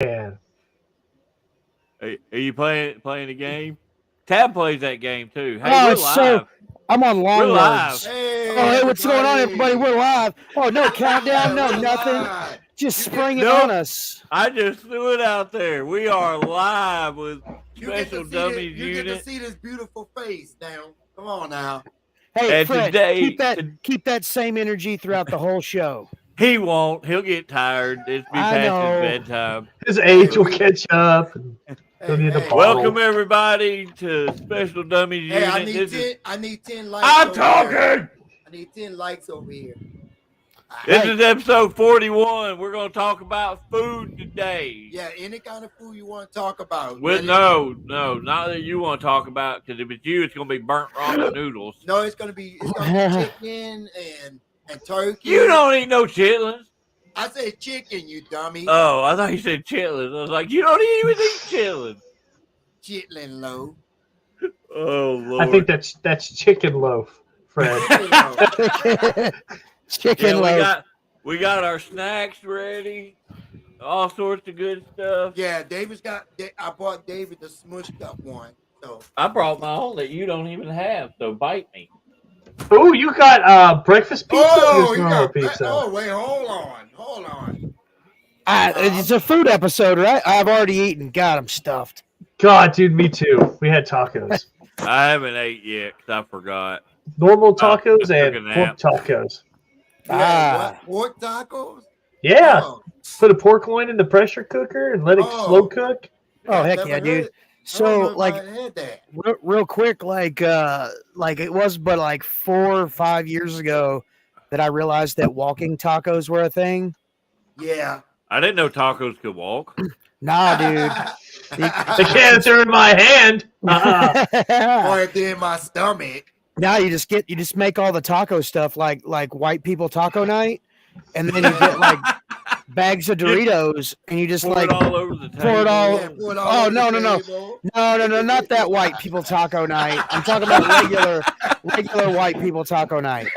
Man. Are you playing the game? Tab plays that game too. Hey, Oh, we're so live. I'm on We're long live. words. Hey, Oh, hey, what's going on, everybody? everybody? We're live. Oh, no countdown, no We're nothing. live. Just You spring get, it Nope. on us. I just threw it out there. We are live with you get Special to see Dummies this, you get to Unit. see this beautiful face now. Come on now. Hey, And Fred, today, keep that same energy throughout the whole show. he won't. He'll get tired. It's be I past his know. bedtime. His age will catch up. And he'll need a Hey, bottle. Welcome everybody to Special Dummies hey, Unit. I need 10 likes. I'm over talking. Here. I need 10 likes over here. This Hey. is episode 41. We're going to talk about food today. Yeah, any kind of food you want to talk about. Well, Ready? no, not that you want to talk about, because if it's you, it's going to be burnt ramen noodles. No, it's gonna be chicken and turkey. You don't eat no chitlins. I said chicken, you dummy. Oh, I thought you said chitlins. I was like, you don't even eat chitlins. Chitlin low. Oh, Lord. I think that's chicken loaf, Fred. Chicken loaf. We got our snacks ready. All sorts of good stuff. Yeah, I bought David the smushed up one. So I brought my own that you don't even have, so bite me. Oh, you got breakfast pizza or just you normal got pizza? Oh, wait, hold on. It's a food episode, right? I've already eaten. God, I'm stuffed. God, dude, me too. We had tacos. I haven't ate yet because I forgot. Normal tacos I took and a pork nap. tacos. Yeah, what? Pork tacos? Yeah. Oh, Put a pork loin in the pressure cooker and let it slow cook. Oh, heck never yeah, heard dude. it. I don't So, know if like, I had that. real quick, like it was but like 4 or 5 years ago that I realized that walking tacos were a thing. Yeah. I didn't know tacos could walk. Nah, dude. The cans are in my hand. Or if they're in my stomach. Now you just make all the taco stuff like white people taco night, and then you get like bags of Doritos, and you just Pour like it all over the table. pour it all. Yeah, pour it all over no, the no, table. no, not that white people taco night. I'm talking about regular white people taco night.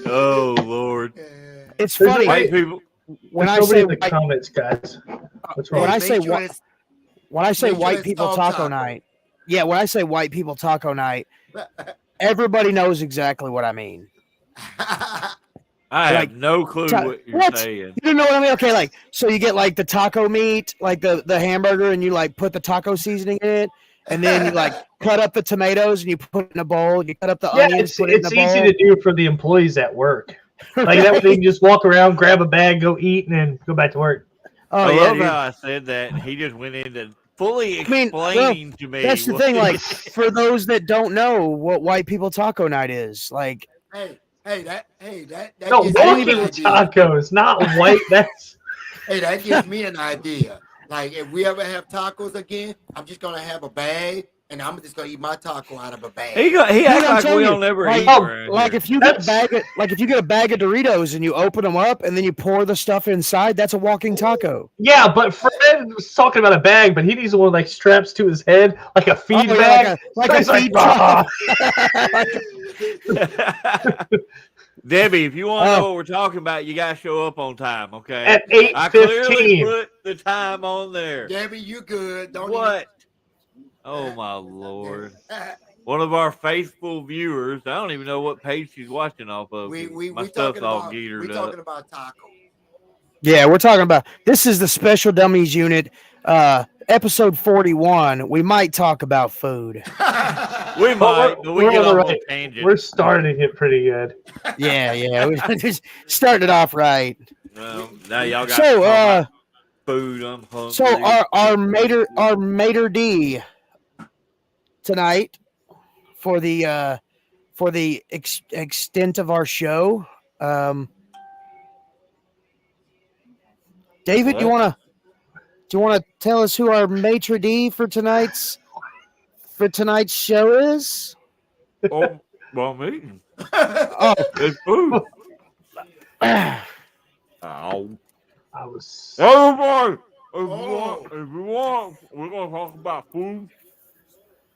Oh, Lord. It's There's funny White people. when There's I nobody say in the white, comments, guys. What's wrong? when I Make say sure what. it's- When I say Make sure white it's people soft taco taco. night, yeah, when I say white people taco night, everybody knows exactly what I mean. I Like, have no clue what you're what? saying. You don't know what I mean? Okay, like, so you get like the taco meat, like the hamburger, and you like put the taco seasoning in it, and then you like cut up the tomatoes and you put it in a bowl. You cut up the Yeah, onions, put it in it's the easy bowl. to do for the employees at work. Like that way they can just walk around, grab a bag, go eat, and then go back to work. Oh I yeah, love dude. how I said that. And he just went into fully I mean, explaining to me. That's the what thing. he- Like, for those that don't know what white people taco night is, like, that No, gives me walking an idea. tacos, not white. That's Hey, that gives me an idea. Like, if we ever have tacos again, I'm just gonna have a bag, and I'm just gonna eat my taco out of a bag. he Dude, acts I'm like telling we you, don't ever like- eat around like here. if you get a bag of Doritos and you open them up and then you pour the stuff inside, that's a walking taco. yeah. But Fred was talking about a bag, but he needs one like straps to his head, like a feed Oh, yeah, bag. like So a he's feed "Ah." Debbie, if you want to know what we're talking about, you got to show up on time, okay? At I clearly 8:15. put the time on there. Debbie, you good? Don't What? Oh, my Lord. One of our faithful viewers, I don't even know what page she's watching off of. We My talking stuff's all about geared we up. talking about tacos. Yeah, we're talking about this is the Special Dummies Unit, episode 41. We might talk about food. We might, but we we're get on the off on right- tangent. We're starting it pretty good. Yeah, we just started off right. Now y'all got So, food. I'm hungry. So our mater D tonight for the extent of our show. David, What? do you wanna tell us who our maitre d for tonight's show is? Oh, well, me. Oh, It's food. Ow. I was. Everybody, Oh. if you want, we're going to talk about food.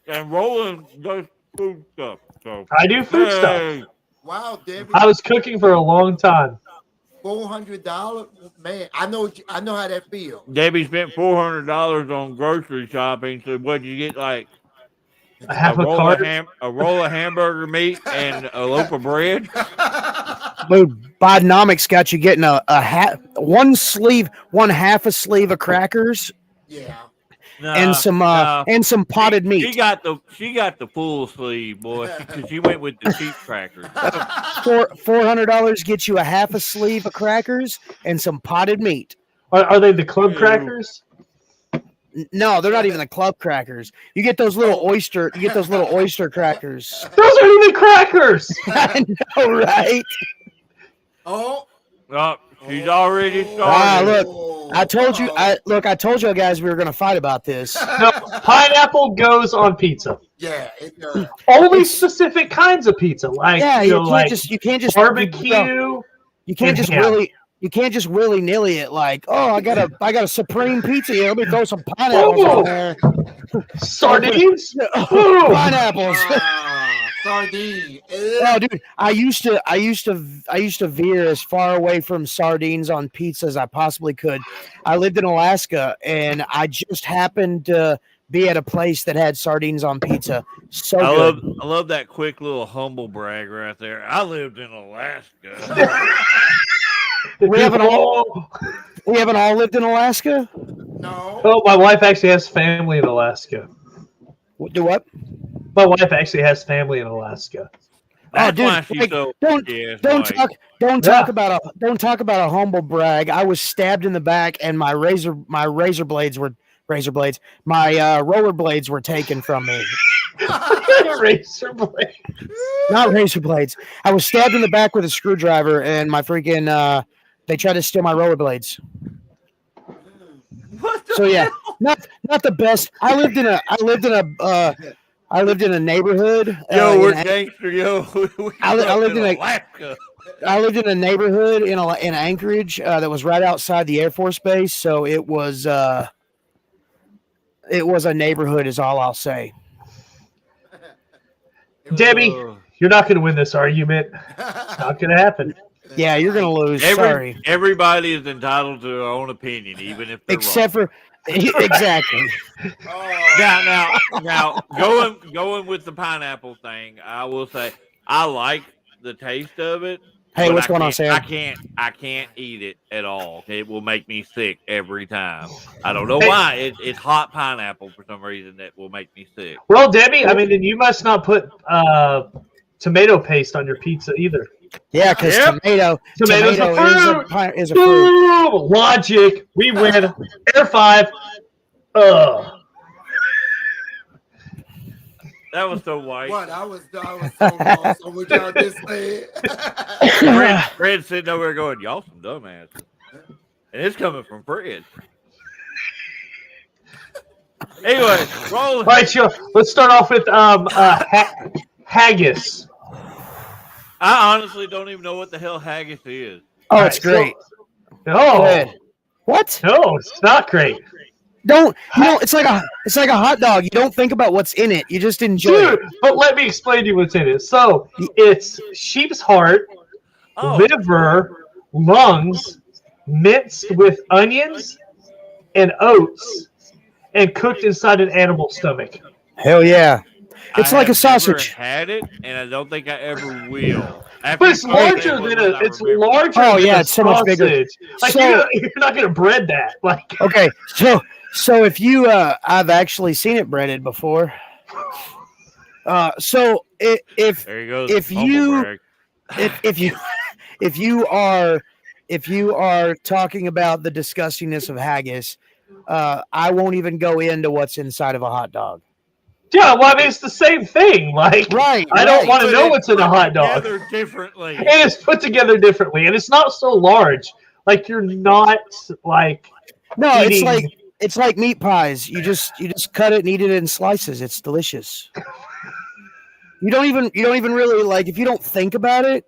And Roland does food stuff. So, I do food stuff. hey, Wow, Debbie. I was cooking for a long time. $400, man. I know how that feels. Debbie spent $400 on grocery shopping. So what did you get? Like I have a roll card. a roll of hamburger meat and a loaf of bread. Dude, Bidenomics got you getting one half a sleeve of crackers Yeah. and some potted meat. She got the full sleeve, boy. She went with the cheap crackers. $400 gets you a half a sleeve of crackers and some potted meat. Are they the club crackers? No, they're not even the club crackers. You get those little oyster. You get those little oyster crackers. Those aren't even crackers. I know, right? Oh. She's already started. Look, I told you. I told you guys we were going to fight about this. No, pineapple goes on pizza. Yeah. Only specific kinds of pizza, like you can't just barbecue. You can't just willy nilly it like, oh, I got a supreme pizza here. Let me throw some pineapples on there. Sardines, pineapples. Sardine. Oh, dude, I used to veer as far away from sardines on pizza as I possibly could. I lived in Alaska, and I just happened to be at a place that had sardines on pizza. So good. I love that quick little humble brag right there. I lived in Alaska. We haven't all lived in Alaska? No. Oh, my wife actually has family in Alaska. Do what? My wife actually has family in Alaska. That's dude, why she's like, so don't talk about a humble brag. I was stabbed in the back, and my roller blades were taken from me. Razor blade. Not razor blades. I was stabbed in the back with a screwdriver, and my freaking they tried to steal my rollerblades. So yeah, not the best. I lived in a neighborhood. Yo, we're gangster, yo. I lived in Alaska. I lived in a neighborhood in Anchorage that was right outside the Air Force Base. So it was a neighborhood, is all I'll say. Debbie, you're not going to win this argument. It's not going to happen. Yeah, you're going to lose. Sorry. Everybody is entitled to their own opinion, even if they're except wrong. for exactly. Now, going with the pineapple thing, I will say I like the taste of it. Hey, what's going on, Sam? I can't eat it at all. It will make me sick every time. I don't know why. It's hot pineapple for some reason that will make me sick. Well, Debbie, I mean, then you must not put tomato paste on your pizza either. Yeah, because Tomato's a fruit. Is a fruit. Logic. We win. Air 5. That was so white. What? I was so lost on what y'all just said. Fred's sitting over there going, y'all some dumbasses. And it's coming from Fred. Anyway, roll. All right, sure. Let's start off with haggis. I honestly don't even know what the hell haggis is. Oh, it's great. No. What? No, it's not great. It's like a hot dog. You don't think about what's in it. You just enjoy it. But let me explain to you what's in it. So it's sheep's heart, liver, lungs, minced with onions and oats, and cooked inside an animal stomach. Hell yeah. It's like a sausage. I had it, and I don't think I ever will. But it's larger than it's larger. Oh yeah, than it's so much bigger. Like you're not gonna bread that. Like okay, so if you I've actually seen it breaded before. So if there you go, if you are talking about the disgustingness of haggis, I won't even go into what's inside of a hot dog. Yeah, well, I mean, it's the same thing. Like, I don't want to know what's in a hot dog. Differently. And it's put together differently, and it's not so large. Like you're not like. No, eating... it's like meat pies. You just cut it and eat it in slices. It's delicious. You don't even really like if you don't think about it.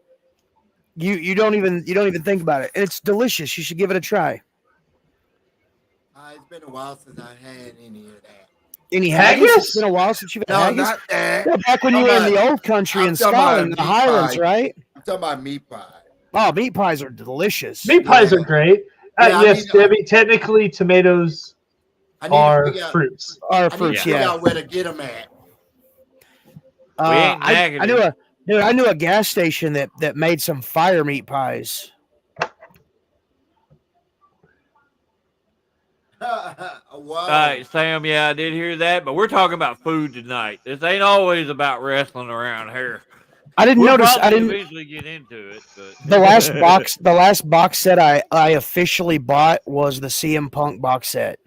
You don't even think about it, and it's delicious. You should give it a try. It's been a while since I had any of that. Any haggis? It's been a while since you've had haggis. Not that. Yeah, back when you were in the old country in Scotland, the Highlands, right? I'm talking about meat pie. Oh, meat pies are delicious. Meat pies are great. Yes, Debbie. Technically, tomatoes are fruits. Are I need to fruits, figure yeah. out where to get them at. We ain't I knew a gas station that made some fire meat pies. Wow. All right, Sam. Yeah, I did hear that, but we're talking about food tonight. This ain't always about wrestling around here. I didn't notice. I didn't eventually get into it. But the last box set I officially bought was the CM Punk box set.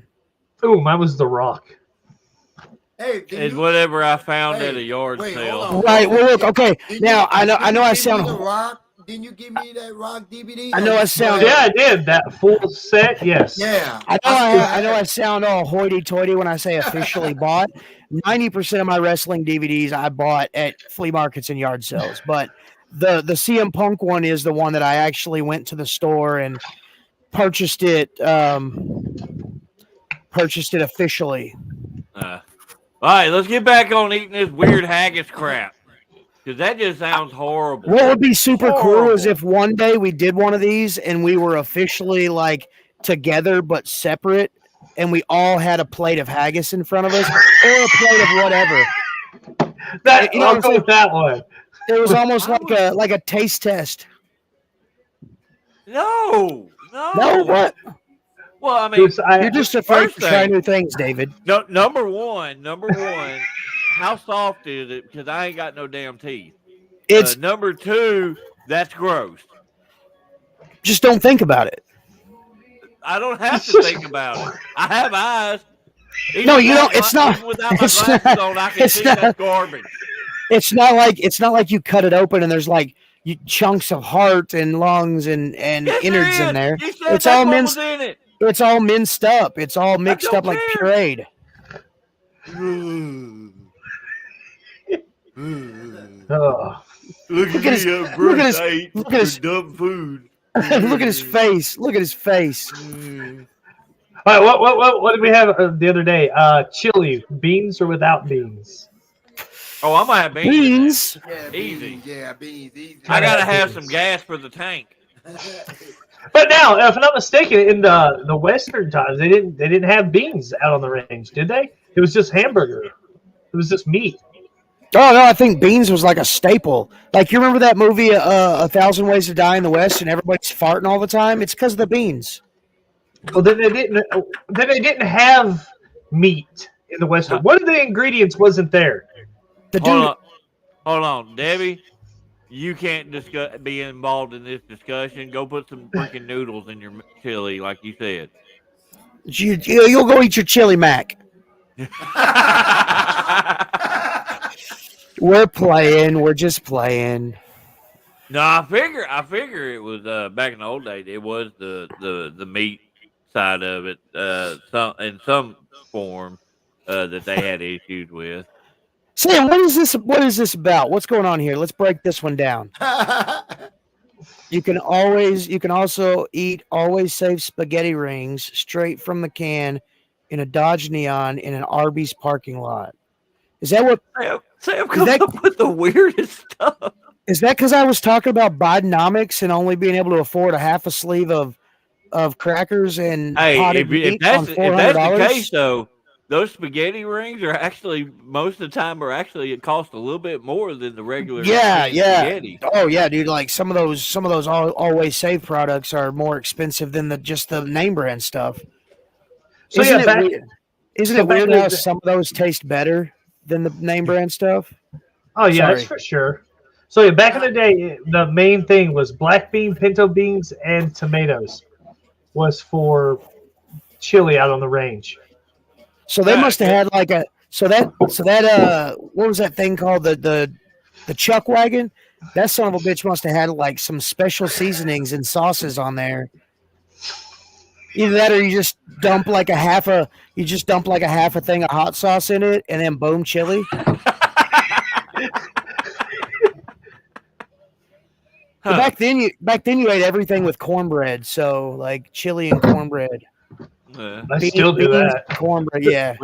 Ooh, mine was The Rock. Hey, it's whatever I found at a yard sale. Right. Well, look. Okay. Now I know I sound. Didn't you give me that Rock DVD? I know I sound. Yeah, I did. That full set, yes. Yeah. I know I sound all hoity-toity when I say officially bought. 90% of my wrestling DVDs I bought at flea markets and yard sales, but the CM Punk one is the one that I actually went to the store and purchased it. Purchased it officially. All right, let's get back on eating this weird haggis crap. Because that just sounds horrible. What would be super cool is if one day we did one of these and we were officially like together but separate, and we all had a plate of haggis in front of us or a plate of whatever. I'll go with that one. It was almost like a taste test. No. What? Well, I mean, you're just afraid to try new things, David. No, number one. How soft is it? Because I ain't got no damn teeth. It's number two. That's gross. Just don't think about it. I don't have to think about it. I have eyes. No, you don't. It's not. Without my glasses on, I can see that's garbage. It's not like you cut it open and there's like chunks of heart and lungs and innards in there. It's all minced. It's all minced up. It's all mixed up like pureed. Oh. Look at his dumb food. Look at his face. Look at his face. All right, what did we have the other day? Chili, beans or without beans? Oh, I might have beans. Yeah, easy. Yeah, beans. Easy. I gotta have some gas for the tank. But now, if I'm not mistaken, in the Western times, they didn't have beans out on the range, did they? It was just hamburger. It was just meat. Oh no, I think beans was like a staple. Like you remember that movie, A Thousand Ways to Die in the West, and everybody's farting all the time. It's because of the beans. Well, then they didn't have meat in the Western. What are the ingredients wasn't there? Hold on, Debbie. You can't be involved in this discussion. Go put some freaking noodles in your chili, like you said. You'll go eat your chili mac. We're playing. We're just playing. No, I figure it was back in the old days. It was the meat side of it, in some form that they had issues with. Sam, what is this? What is this about? What's going on here? Let's break this one down. You can also eat always save spaghetti rings straight from the can in a Dodge Neon in an Arby's parking lot. Is that what Sam comes up with the weirdest stuff? Is that because I was talking about Bidenomics and only being able to afford a half a sleeve of crackers and potted meat on $400? If that's the case, though, those spaghetti rings are actually most of the time it costs a little bit more than the regular spaghetti. Oh yeah, dude. Like some of those always save products are more expensive than just the name brand stuff. So isn't it weird how some of those taste better than the name brand stuff? Oh yeah, that's for sure. So yeah, back in the day, the main thing was black bean, pinto beans, and tomatoes was for chili out on the range. So they must have had like what was that thing called, the chuck wagon? That son of a bitch must have had like some special seasonings and sauces on there. Either that or you just dump like a half a thing of hot sauce in it and then boom, chili. Back then you ate everything with cornbread, so like chili and cornbread. I still do that. Cornbread, yeah.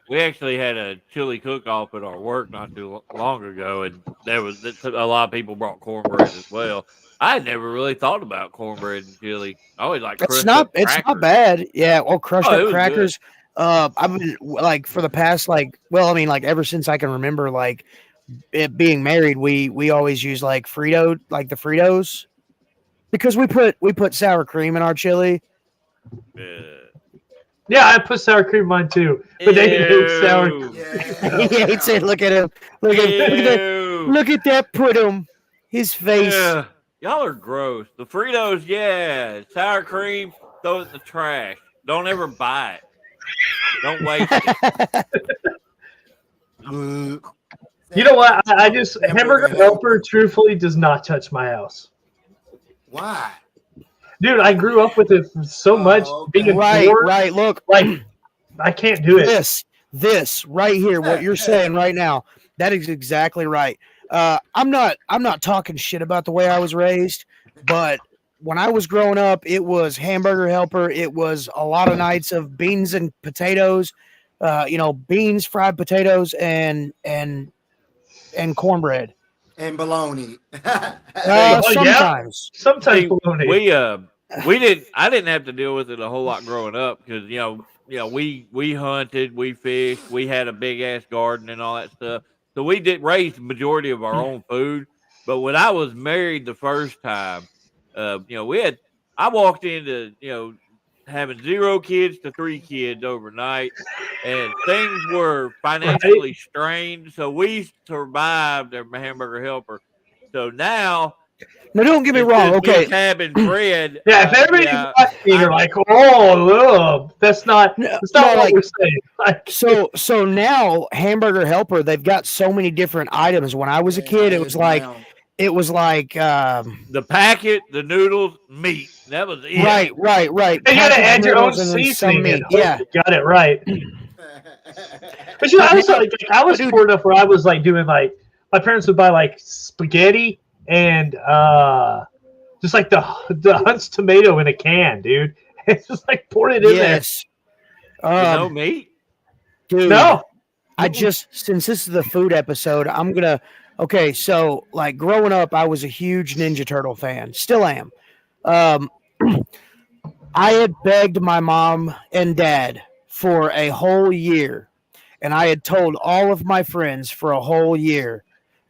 We actually had a chili cook-off at our work not too long ago, and there was a lot of people brought cornbread as well. I had never really thought about cornbread and chili. I always like crushed up it's not crackers. bad. Yeah, well, crushed it up was crackers. I've been like for the past ever since I can remember, like it being married, we always use like the Fritos, because we put sour cream in our chili. Yeah, I put sour cream in mine too, but they hate sour. He hates it. Look at him. Look at that. Put him. His face. Yeah. Y'all are gross. The Fritos, yeah. Sour cream, throw it in the trash. Don't ever buy it. Don't waste it. You know what? I just hamburger helper truthfully does not touch my house. Why? Dude, I grew up with it so much. Being right. Look, like I can't do it. This right here, what you're saying right now, that is exactly right. I'm not talking shit about the way I was raised, but when I was growing up, it was hamburger helper. It was a lot of nights of beans and potatoes, beans, fried potatoes, and cornbread. And bologna. Sometimes bologna. I didn't have to deal with it a whole lot growing up because we hunted, we fished, we had a big ass garden and all that stuff. So we did raise the majority of our own food. But when I was married the first time, I walked into having 0 kids to 3 kids overnight, and things were financially strained. So we survived a hamburger helper. So now, don't get me wrong. Okay, having bread. Yeah, if everybody's watching, you're like, oh, that's not what we're saying. So now hamburger helper, they've got so many different items. When I was a kid, it was like the packet, the noodles, meat. That was it. Right. And you got to add your own seasoning. Yeah, you got it right. But I was poor enough where I was like doing my parents would buy like spaghetti and just like the Hunt's tomato in a can, dude. It's just like pour it in there. Meat, dude. No, since this is the food episode, I'm gonna. Okay, so like growing up, I was a huge Ninja Turtle fan. Still am. I had begged my mom and dad for a whole year, and I had told all of my friends for a whole year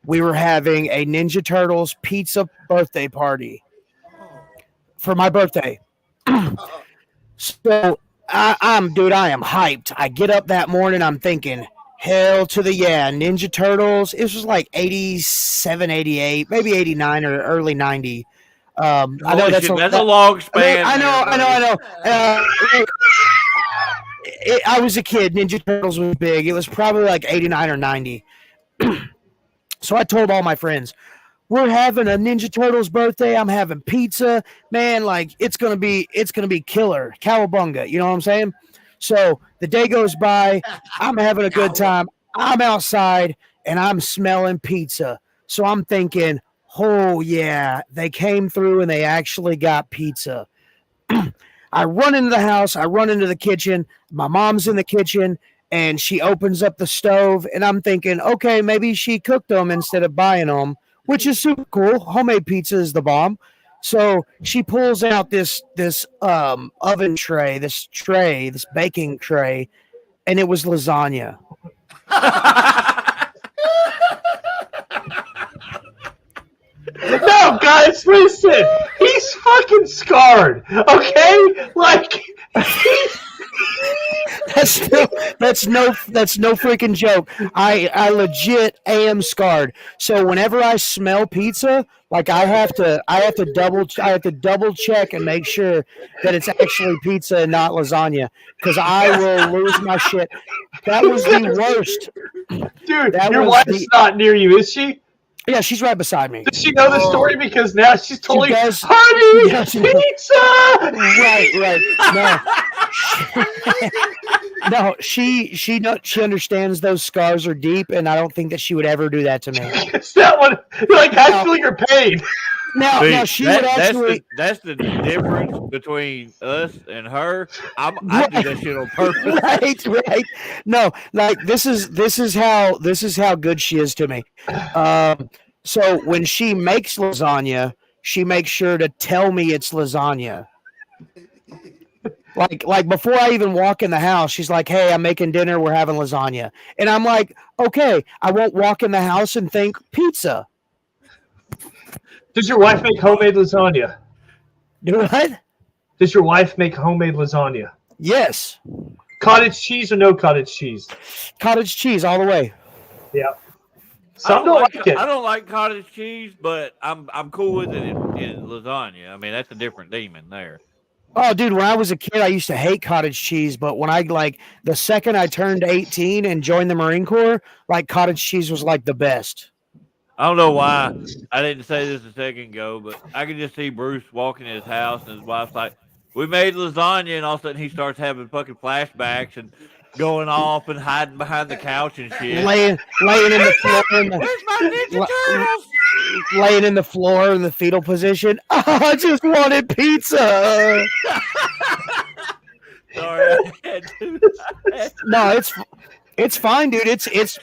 we were having a Ninja Turtles pizza birthday party for my birthday. So I am hyped. I get up that morning, I'm thinking, hell to the yeah, Ninja Turtles. It was like 87, 88, maybe 89 or early 90. I know that's a long span. I know. I was a kid. Ninja Turtles was big. It was probably like 89 or 90. So I told all my friends, we're having a Ninja Turtles birthday. I'm having pizza. Man, like it's gonna be killer. Cowabunga. You know what I'm saying? So the day goes by. I'm having a good time. I'm outside and I'm smelling pizza. So I'm thinking, oh yeah, they came through and they actually got pizza. I run into the house. I run into the kitchen. My mom's in the kitchen and she opens up the stove and I'm thinking, okay, maybe she cooked them instead of buying them, which is super cool. Homemade pizza is the bomb. So she pulls out this oven tray, this baking tray, and it was lasagna. No, guys, listen. He's fucking scarred. Okay, like that's no freaking joke. I legit am scarred. So whenever I smell pizza, like I have to double check and make sure that it's actually pizza and not lasagna, because I will lose my shit. That was the worst. Dude, your wife's not near you, is she? Yeah, she's right beside me. Does she know the story? Because now she's totally honey, pizza. No, she understands those scars are deep, and I don't think that she would ever do that to me. It's that one. You're like, I feel your pain. Now she would actually. That's the difference between us and her. I do that shit on purpose. Right. No, like this is how good she is to me. So when she makes lasagna, she makes sure to tell me it's lasagna. Like before I even walk in the house, she's like, "Hey, I'm making dinner. We're having lasagna," and I'm like, "Okay." I won't walk in the house and think pizza. Does your wife make homemade lasagna? Do what? Does your wife make homemade lasagna? Yes. Cottage cheese or no cottage cheese? Cottage cheese all the way. Yeah. Some don't like it. I don't like cottage cheese, but I'm cool with it in lasagna. I mean, that's a different demon there. Oh, dude, when I was a kid, I used to hate cottage cheese, but when I the second I turned 18 and joined the Marine Corps, like cottage cheese was like the best. I don't know why I didn't say this a second ago, but I could just see Bruce walking in his house and his wife's like, "We made lasagna," and all of a sudden he starts having fucking flashbacks and going off and hiding behind the couch and shit. Laying in the floor. Where's my Ninja Turtles? Laying in the floor in the fetal position. Oh, I just wanted pizza. Sorry, No, it's fine, dude. It's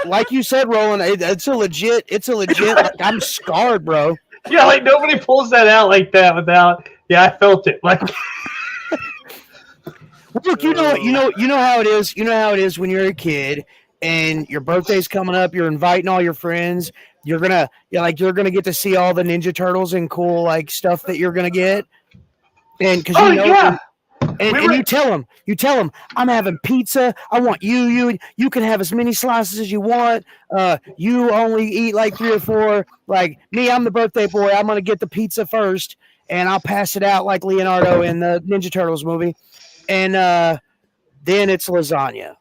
like you said, Roland. It's a legit. Like, I'm scarred, bro. Yeah, like nobody pulls that out like that without. Yeah, I felt it. Like, look, you know how it is. You know how it is when you're a kid and your birthday's coming up. You're inviting all your friends. You're gonna get to see all the Ninja Turtles and cool like stuff that you're gonna get. And because And you tell them, I'm having pizza. I want you can have as many slices as you want. You only eat like 3 or 4. Like me, I'm the birthday boy. I'm gonna get the pizza first, and I'll pass it out like Leonardo in the Ninja Turtles movie. And then it's lasagna.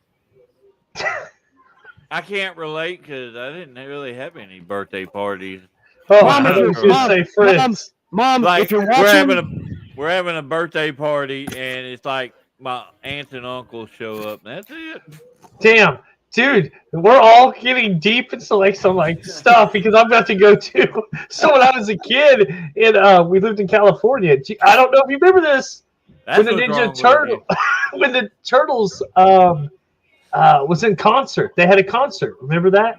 I can't relate because I didn't really have any birthday parties. oh, Mom, Like, if you're watching, we're having a birthday party, and it's like my aunts and uncles show up. And that's it. Damn, dude, we're all getting deep into like some like stuff because I'm about to go to. So when I was a kid, and we lived in California. I don't know if you remember this. That's When the what's wrong Ninja with Turtle, me. when the Turtles was in concert, they had a concert. Remember that?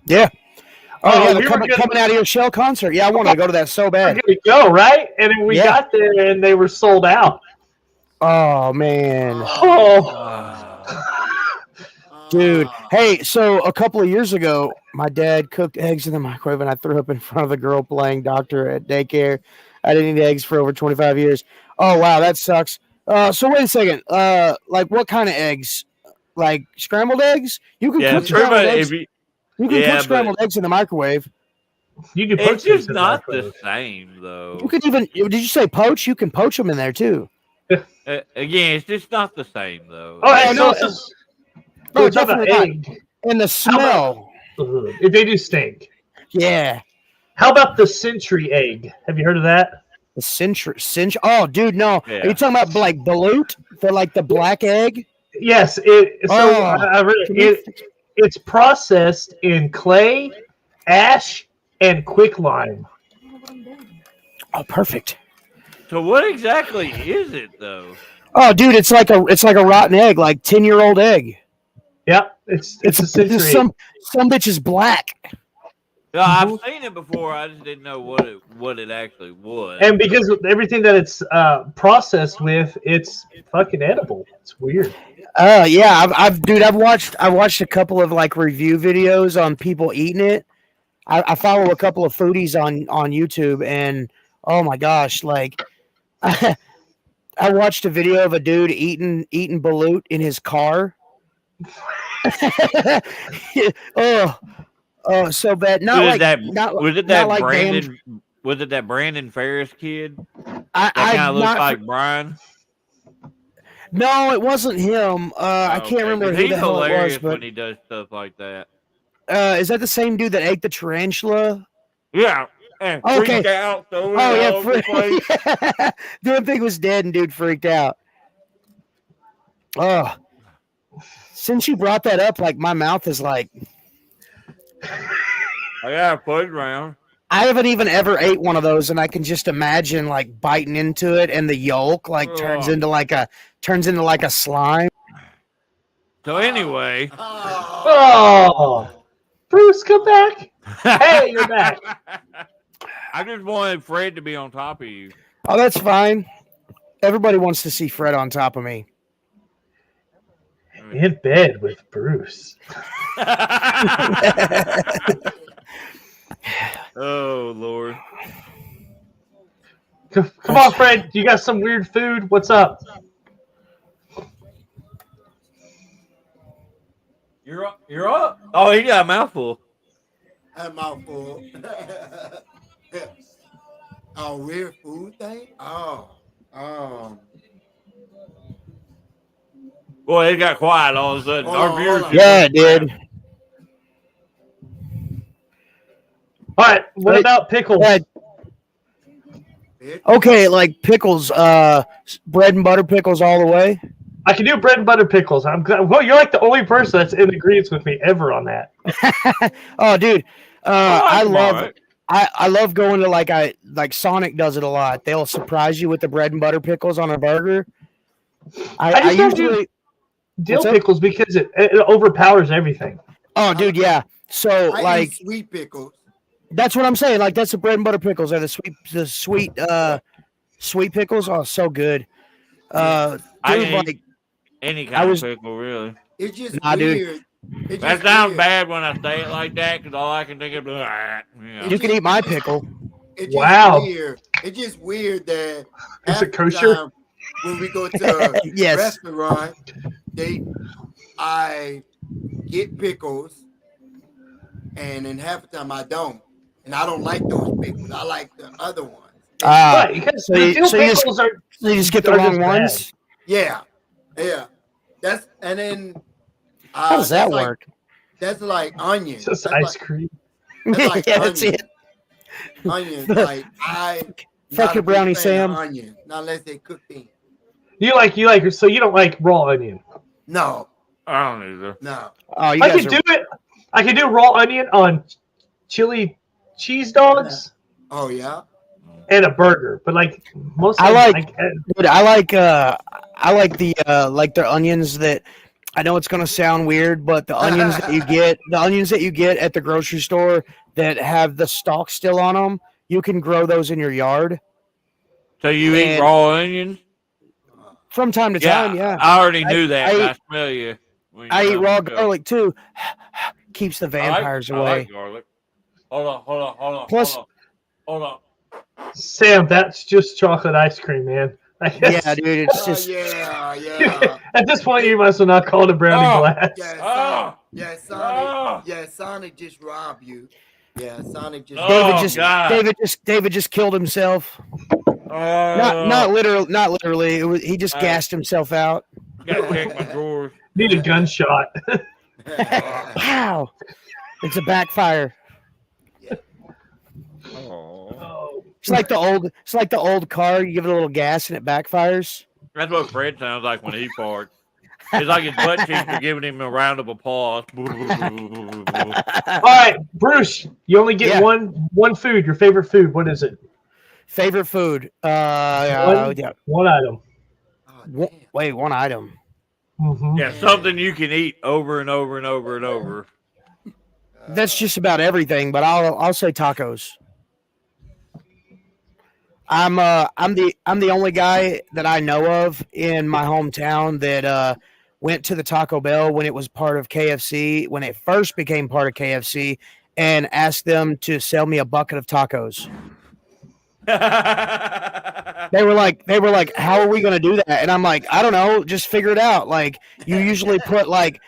yeah. Oh yeah, we they're were coming out of your shell concert. Yeah, I wanted to go to that so We're bad. gonna go right, and then we got there, and they were sold out. Oh man. Oh, Dude, hey, so a couple of years ago, my dad cooked eggs in the microwave, and I threw up in front of the girl playing doctor at daycare. I didn't eat eggs for over 25 years. Oh, wow, that sucks. So wait a second. Like, what kind of eggs? Like scrambled eggs? You can cook scrambled eggs. You can cook scrambled eggs in the microwave. you can It's just not the same, though. You could even. Did you say poach? You can poach them in there too. Again, it's just not the same, though. Oh, hey, no, no, definitely not. And the smell. If they do stink. Yeah. How about the century egg? Have you heard of that? The century. Oh, dude, no. Yeah. Are you talking about like balut? The black egg? Yes. I read it. It's processed in clay, ash, and quicklime. Oh, perfect. So what exactly is it, though? Oh, dude, it's like a rotten egg, like 10-year-old egg. Yep, it's a century. Some bitch is black. No, I've seen it before. I just didn't know what it actually was. And because of everything that it's processed with, it's fucking edible. It's weird. Yeah, I've watched a couple of like review videos on people eating it. I follow a couple of foodies on YouTube, and oh my gosh, like I watched a video of a dude eating balut in his car. Oh, so bad. Was it that Brandon Ferris kid? I kind of looks like Brian. No, it wasn't him. I can't remember who the hell it was. But when he does stuff like that. Is that the same dude that ate the tarantula? Yeah. And freaked out. Yeah. Dude, thing was dead, and dude freaked out. Oh, since you brought that up, like my mouth is like. I got a fudge round. I haven't even ever ate one of those, and I can just imagine like biting into it, and the yolk like turns into like a slime. So anyway, Oh, Bruce, come back! Hey, you're back. I just wanted Fred to be on top of you. Oh, that's fine. Everybody wants to see Fred on top of me. In bed with Bruce. Oh Lord! Come on, Fred. You got some weird food? What's up? You're up. Oh, he got a mouthful. A mouthful. Oh, weird food thing? Boy, it got quiet all of a sudden. Our viewers. Yeah, it did. All right. What about pickles? Okay, like pickles, bread and butter pickles all the way. I can do bread and butter pickles. I'm glad. Well, you're like the only person that's in agreement with me ever on that. Oh, dude, I love. Right. I love going to like Sonic does it a lot. They'll surprise you with the bread and butter pickles on a burger. I just don't usually dill pickles because it overpowers everything. Oh, dude, yeah. So I eat sweet pickles. That's what I'm saying. Like that's the bread and butter pickles are the sweet pickles. Oh, so good. I Dude, like any kind of pickle, really. It's just Nah, dude. weird. It's That just sounds weird. bad when I say it like that because all I can think of is, you can eat my pickle. It's just Wow. weird. It's just weird that Is half it the kosher? time when we go to a Yes. restaurant, I get pickles, and then half the time I don't, and I don't like those pickles. I like the other ones. Right, because the dill pickles are. So you just get the are wrong just bad. ones. Yeah. That's and then. How does that work? That's like onions. It's just That's ice like, cream. that's like Yeah, that's onions. it. Onions, like Fuck your brownie, not a big fan of Sam. Onions, not unless they cook them. You like so you don't like raw onion. No, I don't either. no. Oh, you I guys can do it. I can do raw onion on chili cheese dogs Oh yeah. and a burger, but like most. I like the onions that. I know it's gonna sound weird, but the onions that you get at the grocery store that have the stalk still on them, you can grow those in your yard. So you eat raw onions? From time to time, yeah. I already knew that. I I smell you. I eat raw garlic too. Keeps the vampires away. I like garlic. Hold on. Plus- hold on. Sam, that's just chocolate ice cream, man. I guess. Yeah, dude, it's just yeah. At this point, you might as well not call it a brownie glass. Sonic just robbed you. Yeah, Sonic just. David just killed himself. Not literally. He just gassed himself out. Gotta check my drawers. Need a gunshot. Wow, it's a backfire. It's like the old car. You give it a little gas and it backfires. That's what Fred sounds like when he farts. It's like his butt cheeks are giving him a round of applause. All right, Bruce, you only get one food. Your favorite food. What is it? Favorite food. One item. Wait, one item. Mm-hmm. Yeah, something you can eat over and over and over and over. That's just about everything, but I'll say tacos. I'm the only guy that I know of in my hometown that went to the Taco Bell when it was part of KFC, when it first became part of KFC, and asked them to sell me a bucket of tacos. They were like, how are we going to do that? And I'm like, I don't know, just figure it out. Like you usually put like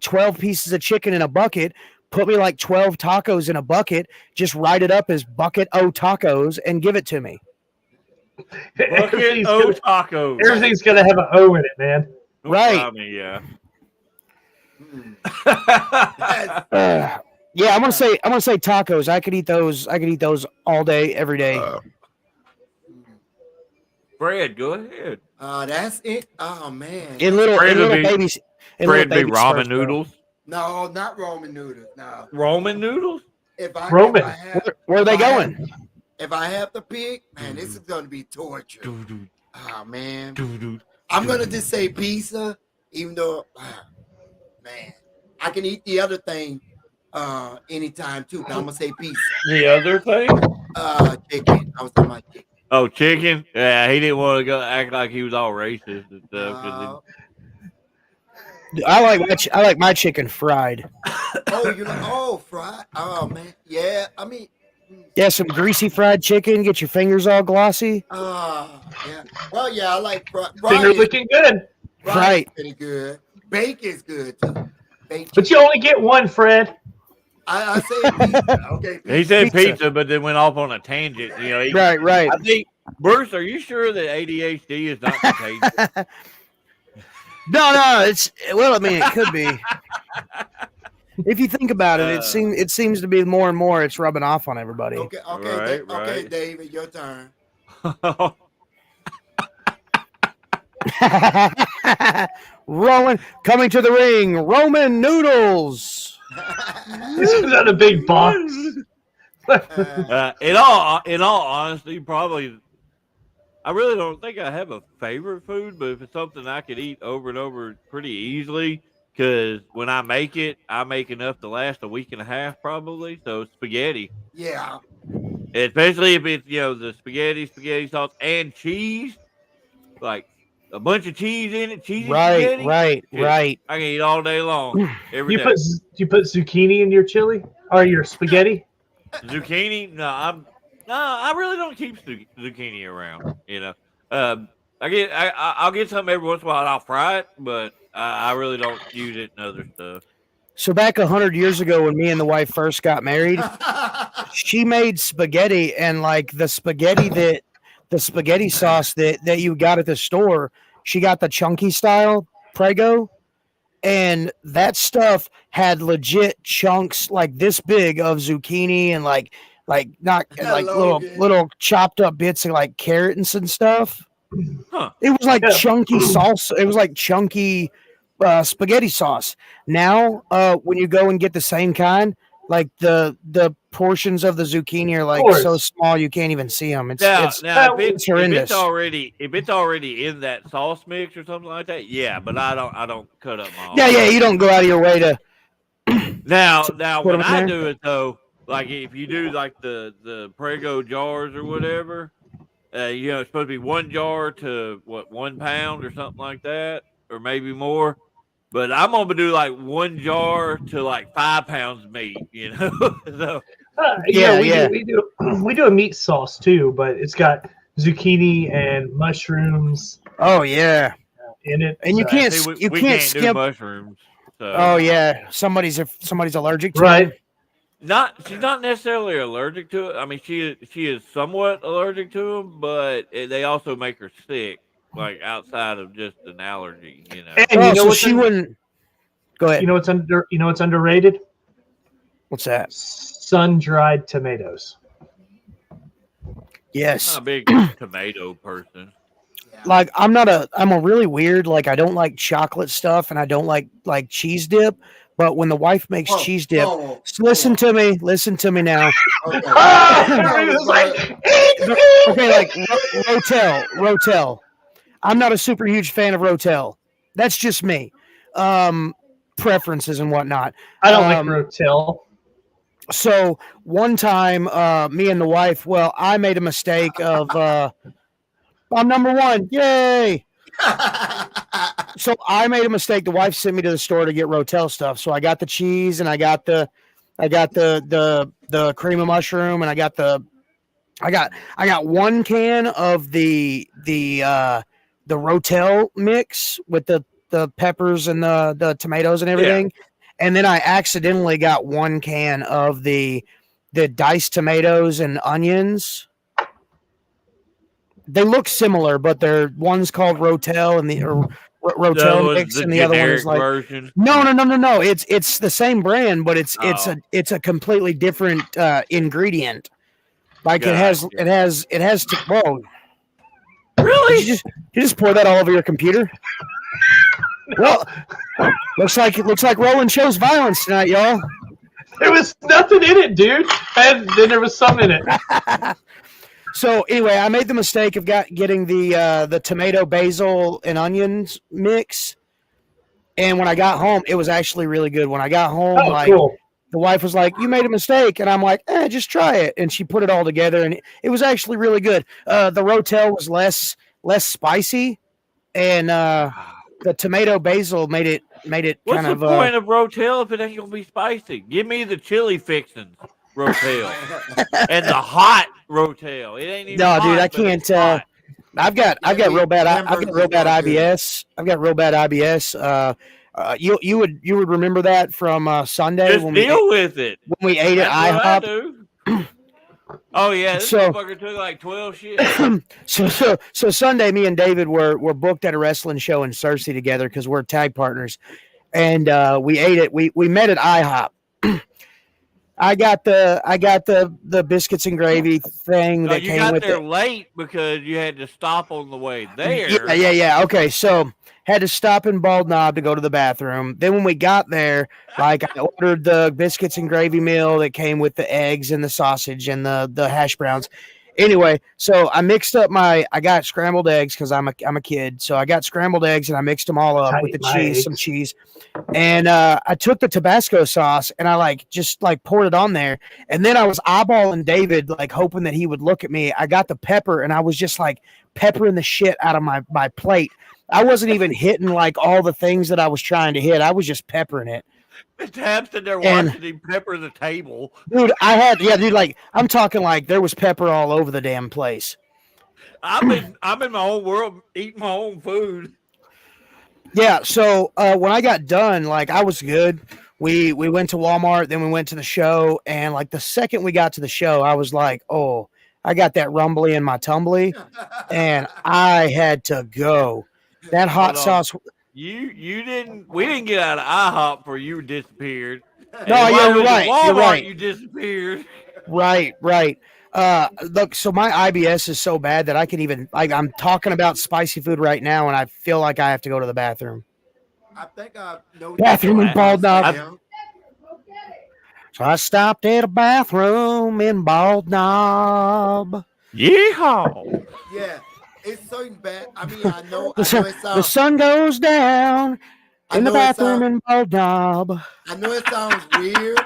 12 pieces of chicken in a bucket. Put me like 12 tacos in a bucket, just write it up as bucket O tacos and give it to me. Bucket O tacos. Everything's going to have an O in it, man. Right. Yeah. Yeah, I'm gonna say tacos. I could eat those all day, every day. Fred, go ahead. That's it. Oh man. In little babies. Fred be ramen noodles. No, not Roman noodles. No. Roman noodles? Roman. Where are they going? If I have to pick, man, this is going to be torture. Oh, man. I'm going to just say pizza, even though, man, I can eat the other thing anytime, too, but I'm going to say pizza. The other thing? Chicken. I was talking about chicken. Oh, chicken? Yeah, he didn't want to go act like he was all racist and stuff. I like my chicken fried. Fried? Oh, man. Yeah, I mean. Yeah, some greasy fried chicken. Get your fingers all glossy. Yeah. Well, yeah, I like fried. Finger looking good. Right. Pretty good. Bake is good, too. But you only get one, Fred. I say pizza. Okay. Pizza. He said pizza, but then went off on a tangent. You know, Right. I think, Bruce, are you sure that ADHD is not contagious? No, I mean, it could be. If you think about it, it seems to be more and more it's rubbing off on everybody. Okay, Right. David, your turn. Roman coming to the ring, Roman Noodles. This is not a big box. In all honesty, probably. I really don't think I have a favorite food, but if it's something I could eat over and over pretty easily, because when I make it, I make enough to last a week and a half probably. So spaghetti. Yeah. Especially if it's, the spaghetti sauce and cheese, like a bunch of cheese in it, cheesy spaghetti. Right. I can eat all day long. Every day. Do you put zucchini in your chili or your spaghetti? Zucchini? No, I really don't keep zucchini around. I'll get some every once in a while. And I'll fry it, but I really don't use it in other stuff. So back 100 years ago, when me and the wife first got married, she made spaghetti, and like the spaghetti sauce that you got at the store, she got the chunky style Prego, and that stuff had legit chunks like this big of zucchini and like little chopped up bits of like carrots and stuff. Huh. It was like chunky salsa. It was like chunky spaghetti sauce. Now, when you go and get the same kind, like the portions of the zucchini are like so small you can't even see them. It's horrendous. If it's already in that sauce mix or something like that, yeah. But I don't cut up my own. Yeah. You don't go out of your way to. Now when I do it though, like if you do like the Prego jars or whatever, it's supposed to be 1 jar to 1 pound or something like that, or maybe more. But I'm gonna do like 1 jar to like 5 pounds meat, So we do a meat sauce too, but it's got zucchini and mushrooms. Oh yeah, in it, and you can't skip do mushrooms. So. Oh yeah, somebody's allergic to right. Them. She's not necessarily allergic to it. I mean, she is somewhat allergic to them, but they also make her sick. Like outside of just an allergy, And she wouldn't. Go ahead. You know what's underrated? What's that? Sun-dried tomatoes. Yes. I'm not a big tomato person. Like I'm a really weird. Like I don't like chocolate stuff, and I don't like cheese dip. But when the wife makes cheese dip, listen to me now. Okay. Okay, like Rotel. I'm not a super huge fan of Rotel. That's just me. Preferences and whatnot. I don't like Rotel. So one time, me and the wife, I made a mistake of I'm number 1. Yay! So I made a mistake. The wife sent me to the store to get Rotel stuff. So I got the cheese and I got the cream of mushroom and I got 1 can of the Rotel mix with the peppers and the tomatoes and everything. Yeah. And then I accidentally got 1 can of the diced tomatoes and onions. They look similar, but one's called Rotel and the Rotel mix, and the other one is like version. No. It's the same brand, but it's a completely different ingredient. Like it has to. Whoa! Really? Did you just pour that all over your computer? Well, looks like Roland shows violence tonight, y'all. There was nothing in it, dude. And then there was some in it. So anyway, I made the mistake of getting the tomato, basil, and onions mix. And when I got home, it was actually really good. When I got home, Cool. the wife was like, "You made a mistake," and I'm like, just try it. And she put it all together, and it was actually really good. The Rotel was less spicy, and the tomato basil made it What's kind the of. point of Rotel if it ain't gonna be spicy? Give me the chili fixins Rotel and the hot Rotel. It ain't even No, hot, dude, I but it's can't. hot. I've got real bad. I've got real bad IBS. I've got real bad IBS. You would remember that from Sunday Just deal with it. when we ate at That's what I IHOP. do. Oh yeah, this So- motherfucker took like 12 shit. So Sunday, me and David were booked at a wrestling show in Cersei together because we're tag partners, and we ate it. We met at IHOP. I got the biscuits and gravy thing No, that you came got with there it. late because you had to stop on the way there. Yeah. Okay, so had to stop in Bald Knob to go to the bathroom. Then when we got there, like I ordered the biscuits and gravy meal that came with the eggs and the sausage and the hash browns. Anyway, so I mixed up I got scrambled eggs because I'm a kid. So I got scrambled eggs and I mixed them all up with the cheese, some cheese. And I took the Tabasco sauce and I just poured it on there. And then I was eyeballing David, hoping that he would look at me. I got the pepper and I was just peppering the shit out of my plate. I wasn't even hitting all the things that I was trying to hit. I was just peppering it. The tab's in there watching him pepper the table. Dude, I'm talking there was pepper all over the damn place. I'm in my own world eating my own food. Yeah, so when I got done, I was good. We went to Walmart, then we went to the show, and the second we got to the show, I was like, oh, I got that rumbly in my tumbly, and I had to go. That hot sauce. We didn't get out of IHOP before you disappeared. No, yeah, you're right. Walmart, You're right. You disappeared. Right. Look, so my IBS is so bad that I can even I'm talking about spicy food right now, and I feel like I have to go to the bathroom. I think I know Bathroom in Bald Knob. Yeah. So I stopped at a bathroom in Bald Knob. Yeehaw! Yeah, it's certain bad. I mean, I know it The sounds. sun goes down in the know it bathroom in Bald Knob. I know it sounds weird.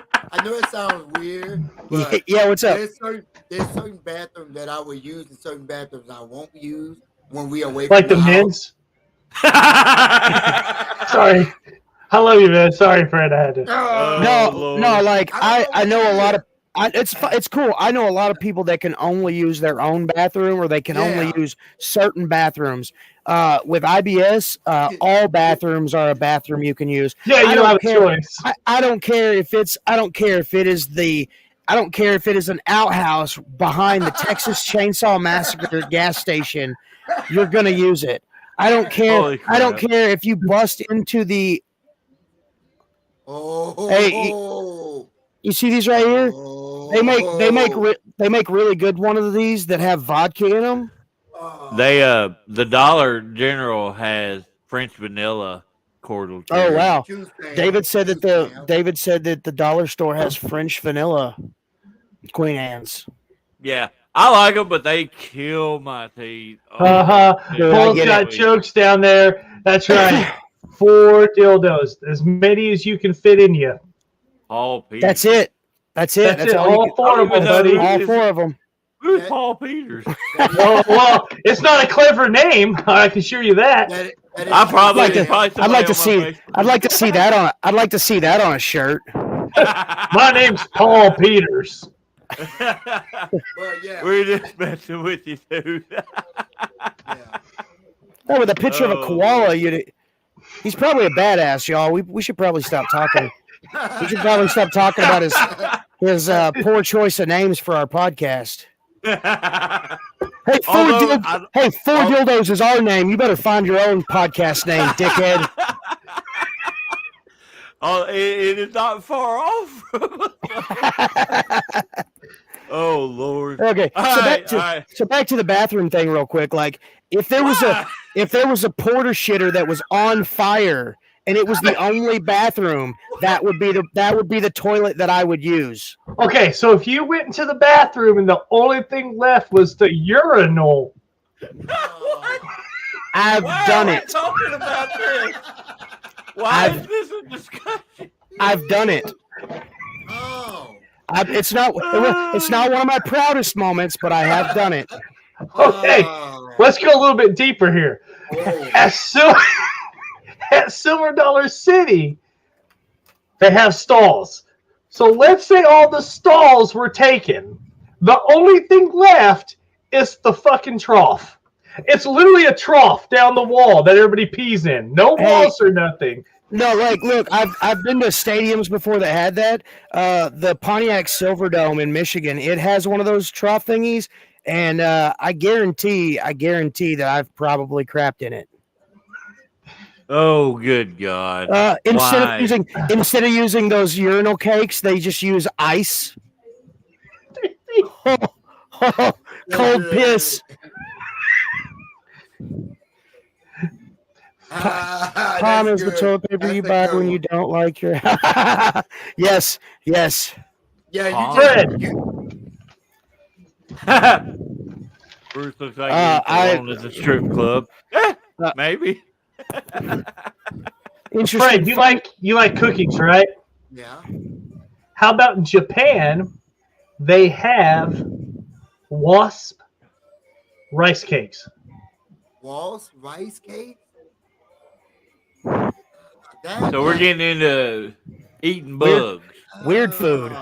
But Yeah, what's up? there's certain bathrooms that I will use and certain bathrooms I won't use when we away Like from the house. men's. Sorry. I love you, man. Sorry, Fred. I had to. No, I know a lot of. It's cool. I know a lot of people that can only use their own bathroom or they can only use certain bathrooms. With IBS, all bathrooms are a bathroom you can use. Yeah, you don't have a choice. I don't care if it's. I don't care if it is an outhouse behind the Texas Chainsaw Massacre gas station. You're gonna use it. I don't care. I don't care if you bust into the. Oh, Hey, you see these right here? They make really good one of these that have vodka in them. The Dollar General has French vanilla cordial. Oh wow! Juice stand. David said that the dollar store has French vanilla Queen Anne's. Yeah, I like them, but they kill my teeth. Dude, I Paul's get got it. jokes down there. That's right. 4 dildos, as many as you can fit in you. Paul Peters. That's it. That's it. That's all. All 4 of them, buddy. All 4 of them. Who's Paul Peters? Well, it's not a clever name. I can assure you that. That is I probably. I'd like to see. I'd like to see that on. I'd like to see that on a shirt. My name's Paul Peters. Well, yeah. We're just messing with you, dude. Yeah. Oh, with a picture of a Oh. koala, he's probably a badass, y'all. We should probably stop talking. We should probably stop talking about his poor choice of names for our podcast. Hey, four dildos is our name. You better find your own podcast name, dickhead. Oh, it is not far off. Oh Lord. Okay, so back to the bathroom thing, real quick. Like, if there was a porter shitter that was on fire and it was the only bathroom that would be the toilet that I would use. Okay, so if you went into the bathroom and the only thing left was the urinal, What? I've Why done are we it. talking about this? Why is this a discussion? I've done it. Oh. It's not one of my proudest moments, but I have done it. okay, let's go a little bit deeper here. Oh. At Silver Dollar City, they have stalls. So let's say all the stalls were taken. The only thing left is the fucking trough. It's literally a trough down the wall that everybody pees in. No walls or nothing. No, like, look, I've been to stadiums before that had that. The Pontiac Silverdome in Michigan, it has one of those trough thingies, and I guarantee that I've probably crapped in it. Oh, good God! Instead of using those urinal cakes, they just use ice. Cold piss. Palm is the toilet paper you buy when you don't like your. Yes. Yeah, Bruce looks like he's going to the strip club. Maybe. Fred, you like cookies, right? Yeah. How about in Japan? They have wasp rice cakes. Walls, rice cake. So we're getting into eating bugs. Weird food.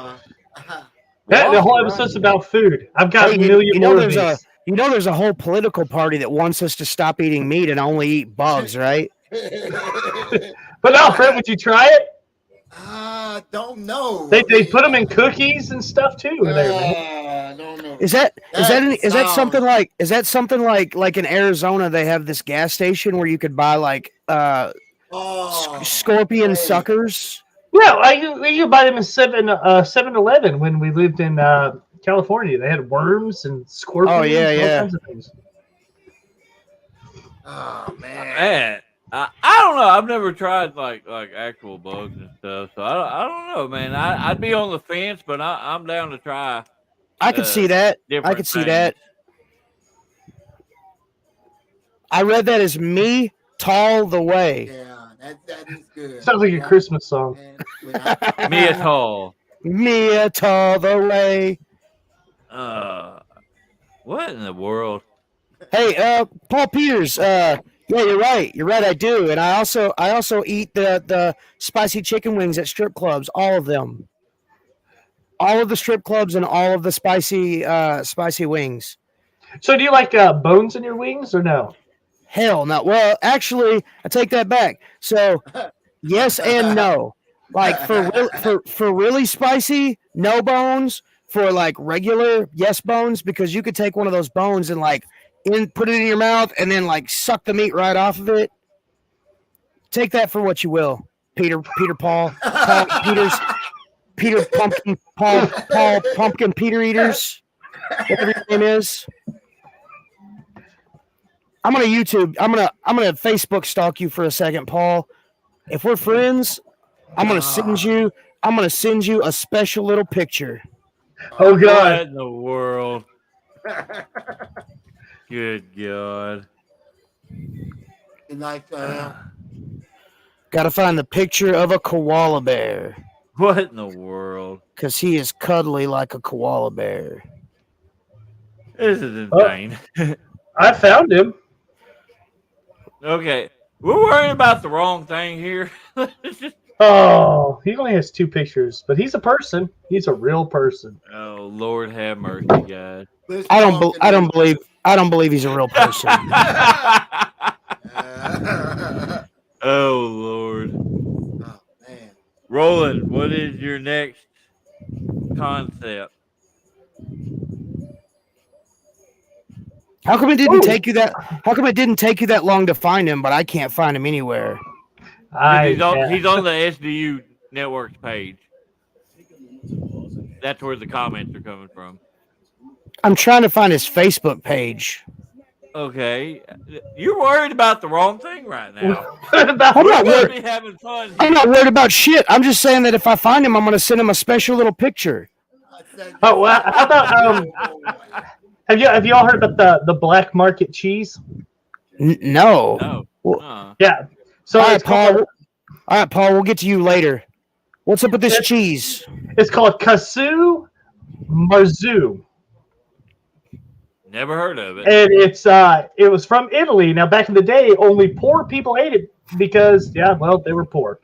The whole episode's about food. I've got a million more of these. There's a whole political party that wants us to stop eating meat and only eat bugs, right? But no, Fred, would you try it? Don't know. They put them in cookies and stuff too. I don't know. Is that something like in Arizona they have this gas station where you could buy like scorpion suckers? Yeah, we could buy them in 7-Eleven when we lived in California. They had worms and scorpions. Oh yeah, and all kinds of things. Oh Man, I don't know. I've never tried like actual bugs and stuff, so I don't know, man. I'd be on the fence, but I'm down to try. I could see that. I could see that. I read that as Me Tall the Way. Yeah, that is good. Sounds like a Christmas song. Me at all. Me Tall the Way. What in the world? Hey, Paul Peters. Yeah, you're right. I do, and I also eat the spicy chicken wings at strip clubs. All of them. All of the strip clubs and all of the spicy wings. So, do you like bones in your wings or no? Hell no. Well, actually, I take that back. So, yes and no. Like for really spicy, no bones. For like regular, yes bones, because you could take one of those bones and like put it in your mouth and then like suck the meat right off of it. Take that for what you will, Peter Peters, Peter Pumpkin, Paul Pumpkin Peter Eaters, whatever your name is. I'm gonna Facebook stalk you for a second, Paul. If we're friends, I'm gonna send you a special little picture. Oh God! What in the world? Good God! Like, gotta find the picture of a koala bear. What in the world? Because he is cuddly like a koala bear. This is insane. I found him. Okay, we're worrying about the wrong thing here. Oh, he only has 2 pictures, but he's a person. He's a real person. Oh, Lord have mercy, guys. I don't believe he's a real person. Oh, Lord. Oh, man. Roland, what is your next concept? How come it didn't take you that long to find him, but I can't find him anywhere? He's on the SDU Network's page. That's where the comments are coming from. I'm trying to find his Facebook page. Okay, you're worried about the wrong thing right now. About- I'm We're not supposed to worried. be having fun here. I'm not worried about shit. I'm just saying that if I find him, I'm gonna send him a special little picture. Oh, well, how about have y'all heard about the black market cheese? No. No. Well, Yeah. So all right, it's called Paul. All right, Paul. We'll get to you later. What's up with this cheese? it's called Casu Marzu, Never heard of it. and it was from Italy. Now back in the day, only poor people ate it because well they were poor.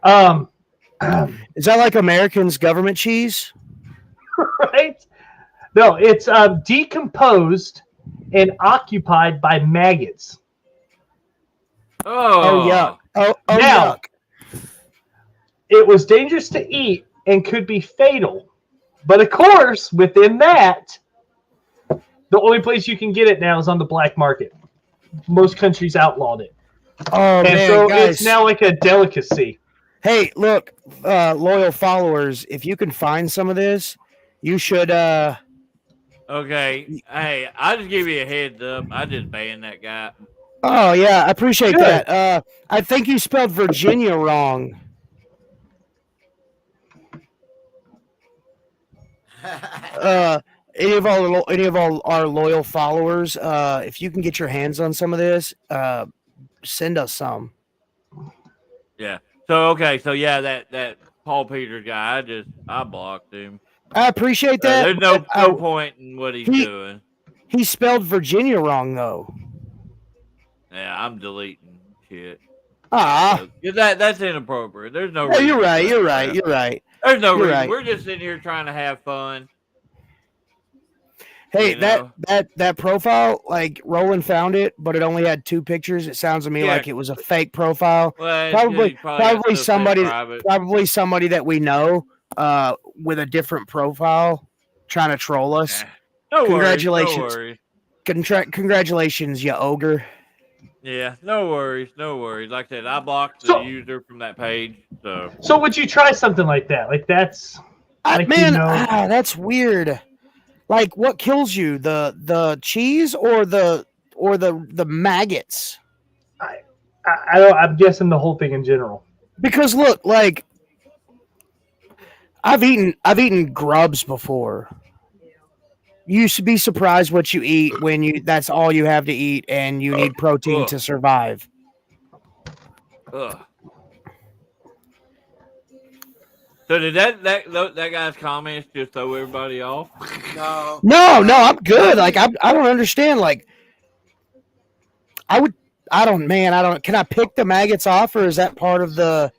Is that like American's government cheese? Right? No, it's decomposed and occupied by maggots. Oh yuck! Oh Now- yuck! It was dangerous to eat and could be fatal. But of course, within that, the only place you can get it now is on the black market. Most countries outlawed it. Oh And man, so guys! it's now like a delicacy. Hey, look, loyal followers, if you can find some of this, you should. Okay. Hey, I'll just give you a heads up. I just banned that guy. Oh yeah, I appreciate Good. that. I think you spelled Virginia wrong. Any of our loyal followers, if you can get your hands on some of this, send us some. Yeah. So okay. So yeah, that Paul Peters guy. I blocked him. I appreciate that. There's no but I- point in what he's he- doing. He spelled Virginia wrong though. Yeah, I'm deleting shit. Ah, So, that's inappropriate. There's no. yeah, reason you're for right. that You're crap. right. You're right. There's no You're reason. right. We're just sitting here trying to have fun. Hey, You know? that profile, like Roland found it, but it only had 2 pictures. It sounds to me Yeah. like it was a fake profile. Well, Probably- he got probably stuff set somebody- private. Probably somebody that we know, with a different profile, trying to troll us. Yeah. No Congratulations. Worries, no worries. Congratulations, you ogre. Yeah, no worries, no worries. Like I said, I blocked the user from that page. So would you try something like that? Like that's like, Man, you know- that's weird. Like, what kills you, the cheese or the maggots? I'm guessing the whole thing in general. Because look, like I've eaten grubs before. You should be surprised what you eat when that's all you have to eat and you need protein to survive. Ugh. So did that guy's comments just throw everybody off? No. No, I'm good. Like I don't understand. Like can I pick the maggots off, or is that part of the?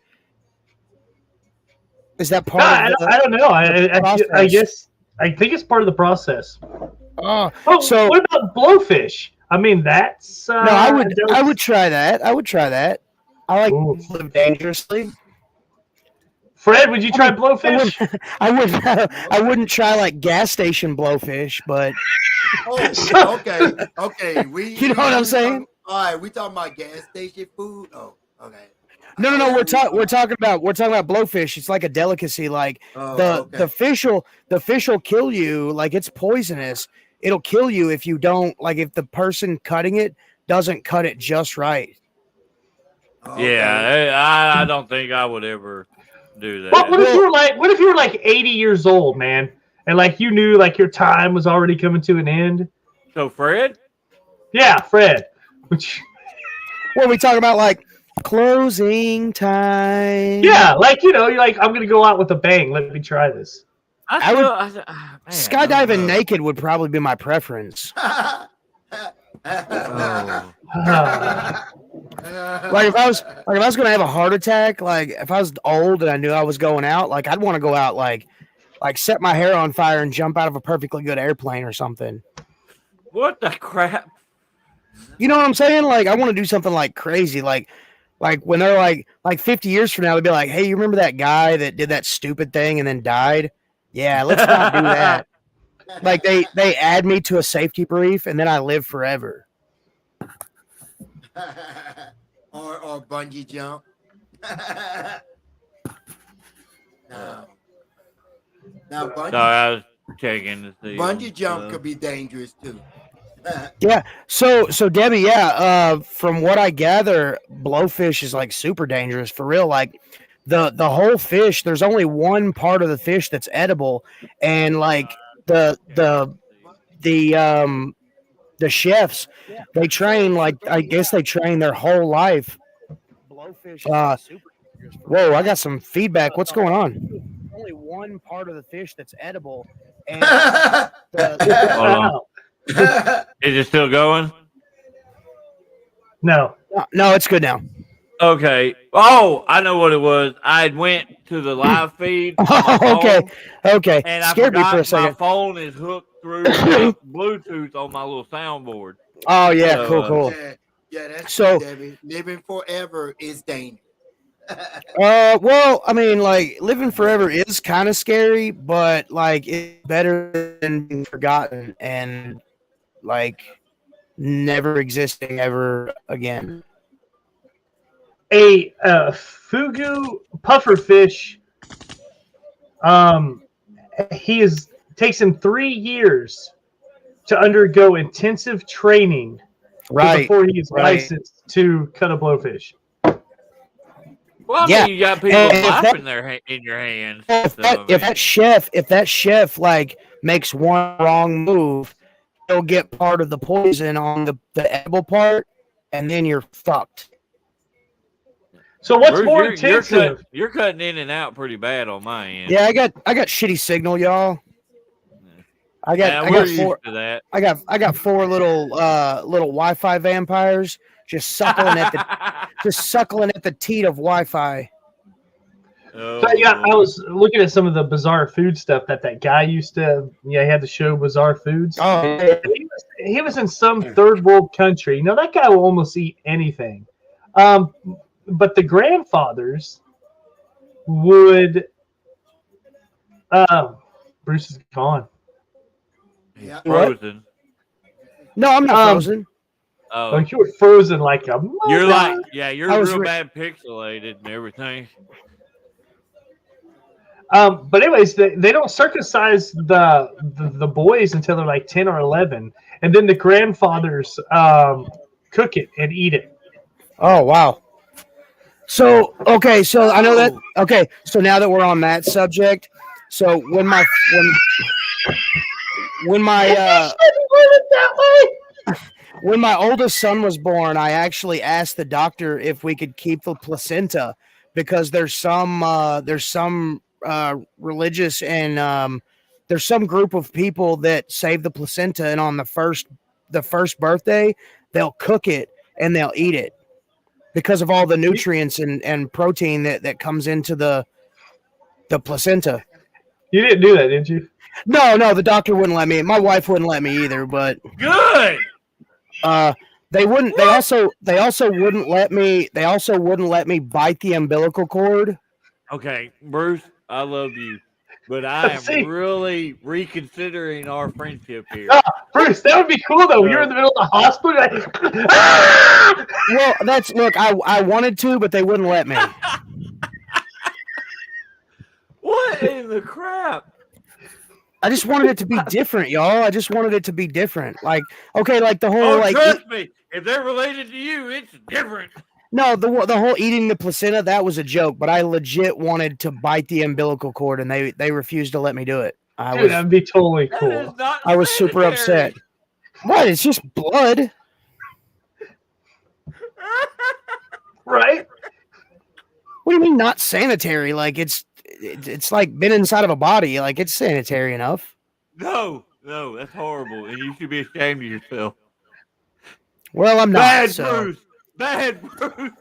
Is that part of the? I don't know. I process? guess I think it's part of the process. Oh, Oh, so what about blowfish? I mean, that's no, I would try that. I would try that. I like Ooh. to live dangerously. Fred, would you try blowfish? I wouldn't try like gas station blowfish, but Oh, okay. You know what I'm saying? All right, we talking about gas station food. Oh, okay. no. We're talking about blowfish. It's like a delicacy. Like the fish will kill you. Like it's poisonous. It'll kill you if you don't if the person cutting it doesn't cut it just right. Yeah, I don't think I would ever do that. What if you were like 80 years old, man, and like you knew like your time was already coming to an end? So Fred? Yeah, Fred. Which What are we talking about? Like closing time? yeah, like you're like I'm gonna go out with a bang. Let me try this. Skydiving naked would probably be my preference. Oh. Like if I was gonna have a heart attack, like if I was old and I knew I was going out, like I'd want to go out like set my hair on fire and jump out of a perfectly good airplane or something. What the crap? You know what I'm saying? Like I want to do something like crazy, like when they're like 50 years from now, they'd be like, "Hey, you remember that guy that did that stupid thing and then died? Yeah, let's not do that." Like they add me to a safety brief and then I live forever. or bungee jump. No. Now So I was checking to see. bungee jump could be dangerous too. Yeah. So Debbie, from what I gather, blowfish is like super dangerous for real. Like the whole fish, there's only one part of the fish that's edible, and like the the chefs, they train like I guess they train their whole life. Blowfish is like super dangerous for real. Whoa, I got some feedback. What's going on? Only one part of the fish that's edible, and Hold on. Is it still going? No. no, it's good now. Okay. Oh, I know what it was. I went to the live feed. On my phone, Okay. And Scared I me for a forgot my second. phone is hooked through the Bluetooth on my little soundboard. Oh yeah, So, cool. Yeah, that's So- true, Debbie. Living forever is dangerous. Well, I mean, like living forever is kind of scary, but like it's better than being forgotten and like never existing ever again. A fugu pufferfish. Takes him 3 years to undergo intensive training Right. before he is right. licensed to cut a blowfish. well, I Yeah. mean, you got people And if laughing in your hands. If So, that, I if mean, that chef like makes one wrong move, he'll get part of the poison on the edible part, and then you're fucked. So what's Bruce, more you're intensive? you're cutting in and out pretty bad on my end. Yeah, I got shitty signal, y'all. I Yeah, got we're four. used to that. I got four little Wi-Fi vampires just suckling at the teat of Wi-Fi. Oh, So I was looking at some of the bizarre food stuff that guy used to. Yeah, he had the show Bizarre Foods. Oh, yeah. He was in some third world country. Now that guy will almost eat anything. But the grandfathers would. Bruce is gone. Yeah. frozen. No, I'm not frozen. Oh, Oh, you were frozen like a. you're mother. you're I was real re- bad pixelated and everything. But anyways, they don't circumcise the boys until they're like 10 or 11, and then the grandfathers cook it and eat it. Oh wow. So so I know that. Okay, so now that we're on that subject, so when my when my oldest son was born, I actually asked the doctor if we could keep the placenta because there's some religious and there's some group of people that save the placenta, and on the first birthday they'll cook it and they'll eat it because of all the nutrients and protein that comes into the placenta. You didn't do that, did you? No, the doctor wouldn't let me. My wife wouldn't let me either, but Good. they wouldn't. They also wouldn't let me. They also wouldn't let me bite the umbilical cord. Okay, Bruce, I love you, but I See. am really reconsidering our friendship here. Bruce, that would be cool though. You're in the middle of the hospital. Like, ah! Well, look. I wanted to, but they wouldn't let me. What in the crap? I just wanted it to be different, y'all. I just wanted it to be different. Like, okay, like the whole Oh, like trust me, if they're related to you, it's different. no, the whole eating the placenta, that was a joke. But I legit wanted to bite the umbilical cord, and they refused to let me do it. Dude, that'd be totally That cool. is not I was super sanitary. upset. What? It's just blood. Right? What do you mean not sanitary? Like it's like been inside of a body. Like it's sanitary enough. No, that's horrible, and you should be ashamed of yourself. Well, I'm not. Bad so. Bruce. Bad Bruce.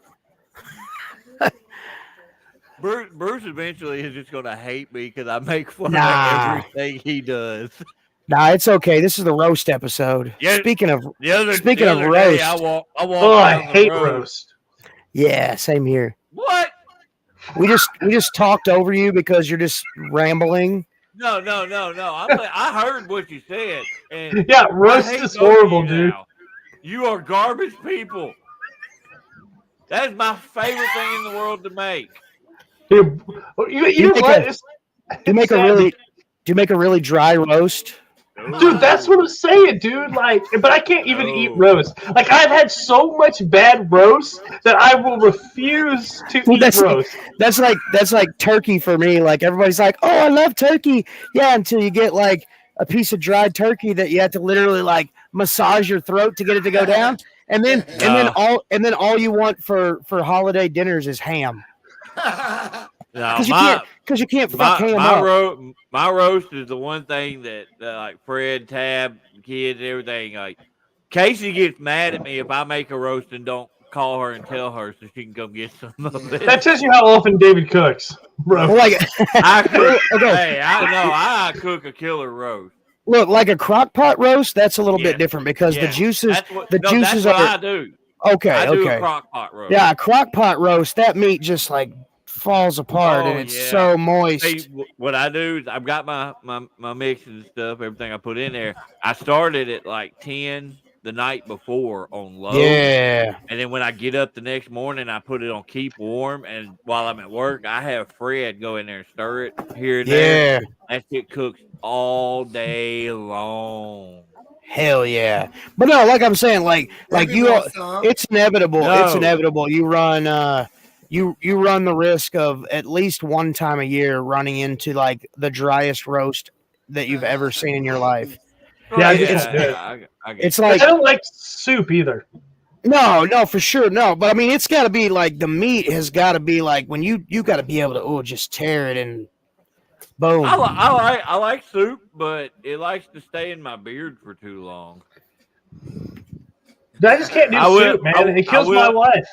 Bruce eventually is just going to hate me because I make fun Nah. of everything he does. Nah, it's okay. This is the roast episode. Yeah. Speaking of The other day, roast, I walk Oh, I down the hate road. roast. yeah, same here. What? We just talked over you because you're just rambling. No. I heard what you said, and Yeah, I roast hate is both of horrible, you dude. now. You are garbage people. That is my favorite thing in the world to make. Dude, you know make what? a- Do you make a really dry roast? Oh Dude, that's what I'm saying, dude. Like, but I can't even eat roast. Like, I've had so much bad roast that I will refuse to Well, eat roast. that's like turkey for me. Like everybody's like, "Oh, I love turkey." Yeah, until you get like a piece of dried turkey that you have to literally like massage your throat to get it to go down, and then all you want for holiday dinners is ham. No, Because you can't fuck ham up. My roast is the one thing that like Fred, Tab, kids, everything. Like Casey gets mad at me if I make a roast and don't call her and tell her so she can come get some of it. That tells you how often David cooks, bro. Like, I cook. Hey, I know I cook a killer roast. Look, like a crock pot roast, that's a little bit different because the juices That's what I do. Okay, I do okay. a crock pot roast. Yeah, a crock pot roast, that meat just like falls apart and it's so moist. Hey, what I do is I've got my mix and stuff, everything I put in there. I started at like 10 the night before on low. Yeah. And then when I get up the next morning, I put it on keep warm. And while I'm at work, I have Fred go in there and stir it here and there. That shit cooks all day long. Hell yeah. But no, like I'm saying, like it's inevitable. No. It's inevitable. You run you run the risk of at least one time a year running into like the driest roast that you've ever seen in your life. Yeah, it's like I don't like soup either. No, for sure, no. But I mean, it's got to be like the meat has got to be like when you got to be able to just tear it and boom. I like soup, but it likes to stay in my beard for too long. I just can't do soup, man. It kills my wife.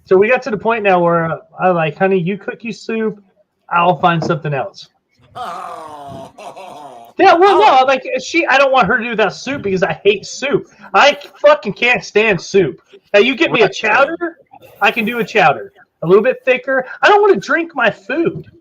So we got to the point now where I like, honey, you cook you soup, I'll find something else. Yeah, well, no, like I don't want her to do that soup because I hate soup. I fucking can't stand soup. Now you get me a chowder, I can do a chowder, a little bit thicker. I don't want to drink my food.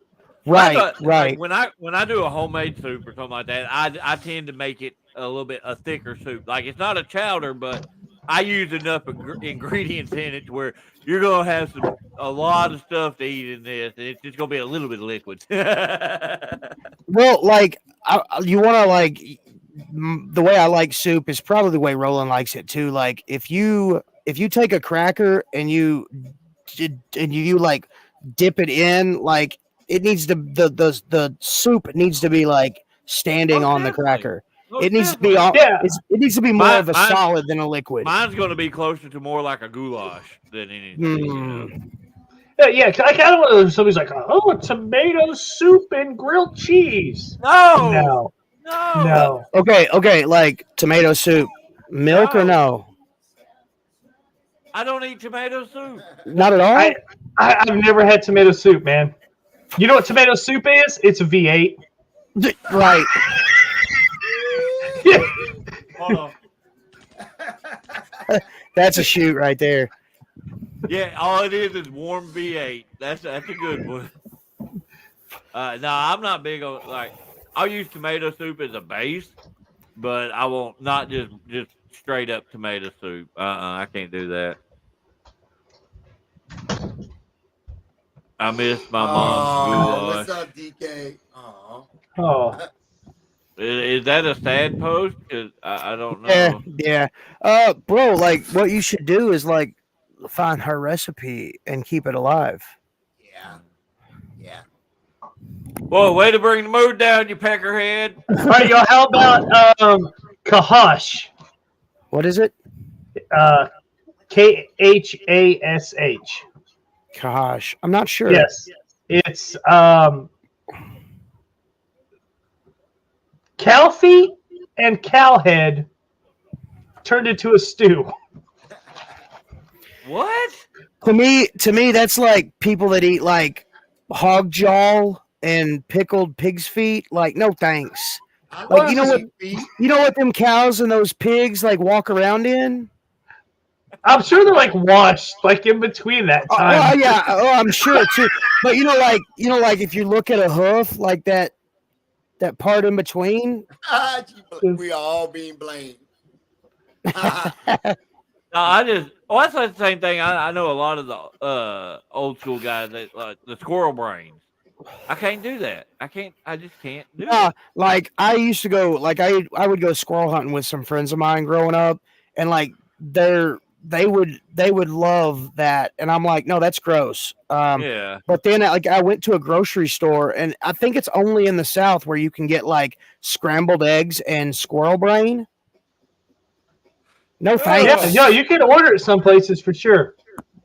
Right. Like, when I do a homemade soup or something like that, I tend to make it a little bit a thicker soup. Like it's not a chowder, but I use enough ingredients in it to where you're gonna have a lot of stuff to eat in this, and it's just gonna be a little bit of liquid. Well, like you want to like the way I like soup is probably the way Roland likes it too. Like if you take a cracker and you like dip it in, like it needs to the soup needs to be like standing on the cracker. It needs to be it needs to be more of a solid than a liquid. Mine's going to be closer to more like a goulash than anything. You know? Yeah, I don't want to. Somebody's like, "Oh, tomato soup and grilled cheese." No. Okay, like tomato soup, milk or no? I don't eat tomato soup. Not at all. I've never had tomato soup, man. You know what tomato soup is? It's a V8. Right. Yeah. Hold on. That's a shoot right there. Yeah, all it is warm V8. That's a good one. No, I'm not big on like I'll use tomato soup as a base, but I won't not just straight up tomato soup. I can't do that. I miss my mom's goulash. What's up, DK? Oh. Is that a sad post? Cause I don't know. Yeah. Bro, like what you should do is like find her recipe and keep it alive. Yeah. Well, way to bring the mood down, you peckerhead. All right, y'all. How about kahash? What is it? Khash. Kahash. I'm not sure. Yes, it's cow feet and cow head turned into a stew. What? To me, that's like people that eat like hog jaw and pickled pig's feet. Like, no thanks. Like, you know what them cows and those pigs like walk around in? I'm sure they're like washed, like in between that time. Oh yeah, I'm sure too. But you know, like if you look at a hoof, like that part in between. We are all being blamed. No, that's the same thing. I know a lot of the old school guys that the squirrel brains. I can't do that. I just can't do it. Like I used to go, like I would go squirrel hunting with some friends of mine growing up, and like they would love that, and I'm like, no, that's gross. Yeah. But then like I went to a grocery store, and I think it's only in the South where you can get like scrambled eggs and squirrel brain. No thanks. Yeah, you can order it some places for sure.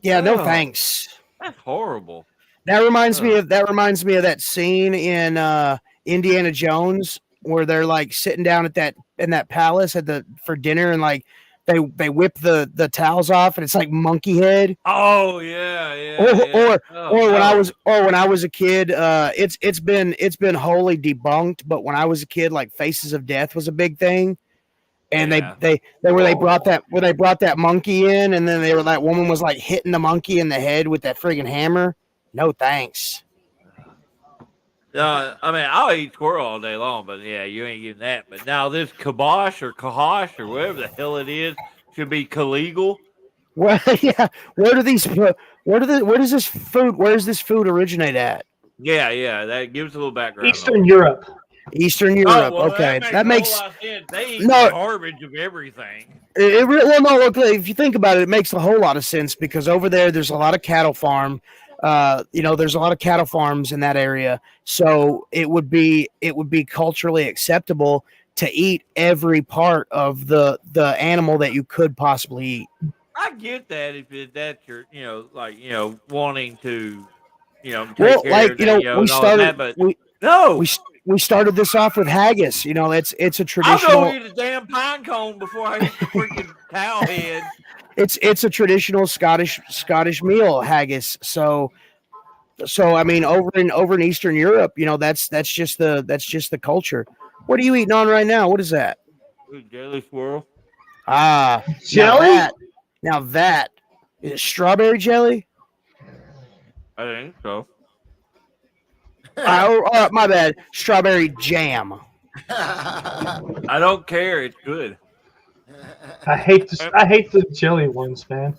Yeah, no thanks. That's horrible. That reminds me of that scene in Indiana Jones where they're like sitting down at that palace for dinner, and like they whip the towels off, and it's like monkey head. Oh yeah. Or when I was a kid, it's been wholly debunked. But when I was a kid, like Faces of Death was a big thing. And they brought that monkey in, and then that woman was like hitting the monkey in the head with that friggin' hammer. No thanks. I mean, I'll eat squirrel all day long, but yeah, you ain't getting that. But now this kibosh or kahosh or whatever the hell it is should be illegal. Well, yeah. Where does this food originate at? Yeah. That gives a little background. Eastern Europe. Okay, that makes a lot of sense. They eat garbage of everything. Look, if you think about it, it makes a whole lot of sense because over there's a lot of cattle farm. There's a lot of cattle farms in that area, so it would be culturally acceptable to eat every part of the animal that you could possibly eat. I get that if that's your, wanting to, take care of that, we started, but no. We started this off with haggis. It's a traditional. I'll go eat a damn pine cone before I eat the freaking cow head. It's a traditional Scottish meal, haggis. So I mean, over in Eastern Europe, that's just the culture. What are you eating on right now? What is that? Jelly swirl. Jelly. Now that is it strawberry jelly. I think so. My bad. Strawberry jam. I don't care. It's good. I hate the jelly ones, man.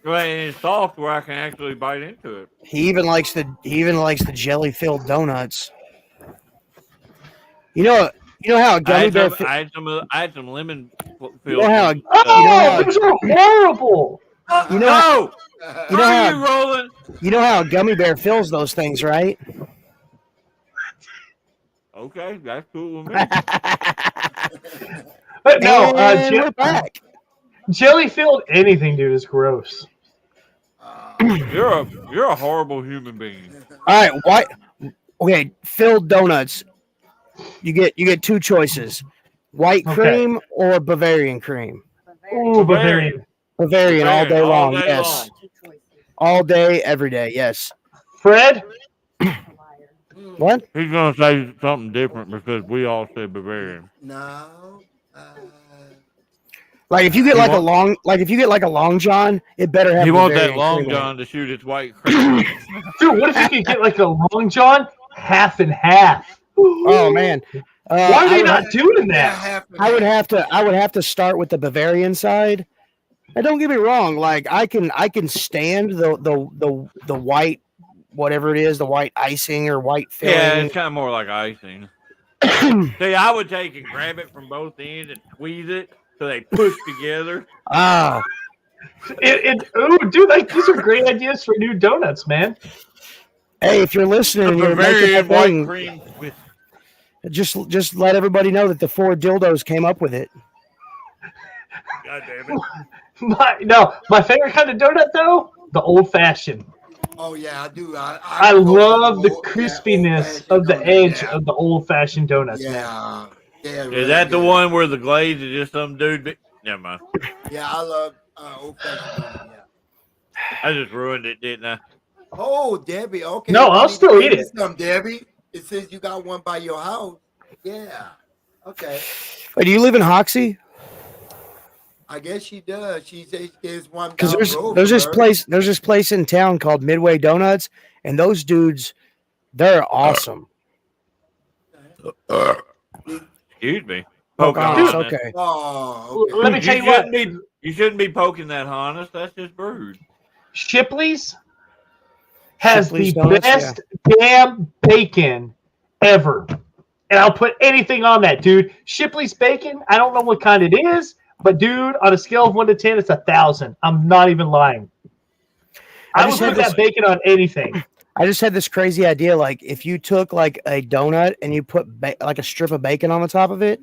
Well, and it's soft where I can actually bite into it. He even likes the jelly filled donuts. You know how a gummy bear. I had some lemon filled. Those are horrible. You know rolling? You know how a gummy bear fills those things, right? Okay, that's cool with me. But no, we're back. Jelly filled anything, dude, is gross. You're a horrible human being. All right, okay, filled donuts. You get two choices: white cream or Bavarian cream. Ooh, Bavarian all day long. Yes, all day, every day. Yes. Fred. What? He's gonna say something different because we all say Bavarian. No. Like if you get like a long john, it better have. He wants Bavarian that long cream john to shoot its white cream. Dude, what if you could get like a long john, half and half? Oh man. Why are they not doing that? I would have to start with the Bavarian side. And don't get me wrong, like I can stand the white, whatever it is, the white icing or white filling. Yeah, it's kind of more like icing. See, I would take and grab it from both ends and squeeze it so they push together. Ah. Dude, like these are great ideas for new donuts, man. Hey, if you're listening, you're making that white cream with. Just let everybody know that the four dildos came up with it. God damn it! My favorite kind of donut though, the old fashioned. Oh yeah, I do. I love the crispiness of the edge of the old fashioned donuts. Yeah. Is that the one where the glaze is just some dude? Never mind. Yeah, I love old fashioned donut. Yeah. I just ruined it, didn't I? Oh, Debbie. Okay. No, I'll still eat it. Some Debbie. It says you got one by your house. Yeah. Okay. Wait, do you live in Hoxie? I guess she does. She says there's one. Because there's this place in town called Midway Donuts, and those dudes, they're awesome. Excuse me. Okay. Oh, okay. Let me tell you what. You shouldn't be poking that harness. That's just rude. Shipley's. has Shipley's the Donuts, best damn bacon ever. And I'll put anything on that, dude. Shipley's bacon, I don't know what kind it is, but dude, on a scale of 1 to 10, it's 1,000. I'm not even lying. I would put that bacon on anything. I just had this crazy idea. Like, if you took like a donut and you put like a strip of bacon on the top of it,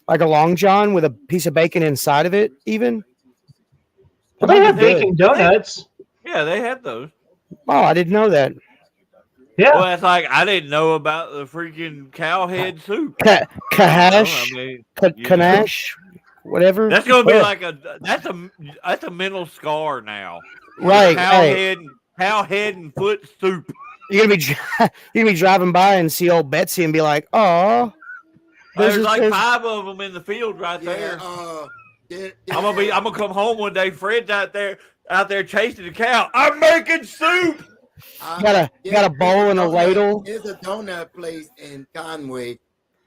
like a Long John with a piece of bacon inside of it, even. Well, they have bacon donuts. Yeah, they had those. Oh, I didn't know that. Yeah. Well, that's like I didn't know about the freaking cow head soup. Kahash, Kanash, whatever. That's gonna be like that's a mental scar now. Right. Cow head and foot soup. You're gonna be driving by and see old Betsy and be like, "Oh, there's like 5 of them in the field right there." I'm gonna come home one day. Fred's out there chasing the cow. I'm making soup. Got a bowl and a ladle. There's a donut place in Conway.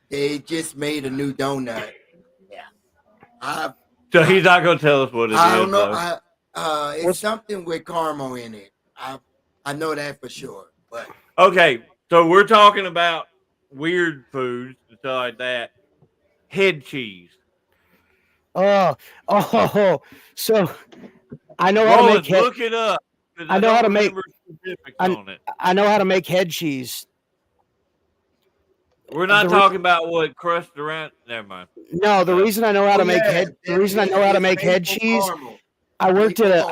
They just made a new donut. Yeah. So he's not gonna tell us what it is. I don't know. It's something with caramel in it. I know that for sure. But okay, so we're talking about weird foods and stuff like that. Head cheese. Oh, so I know how to make head. Look it up. I know how to make. I know how to make head cheese. We're not talking about what crust around. Never mind. No, the reason I know how to make head. The reason I know how to make head cheese. I worked at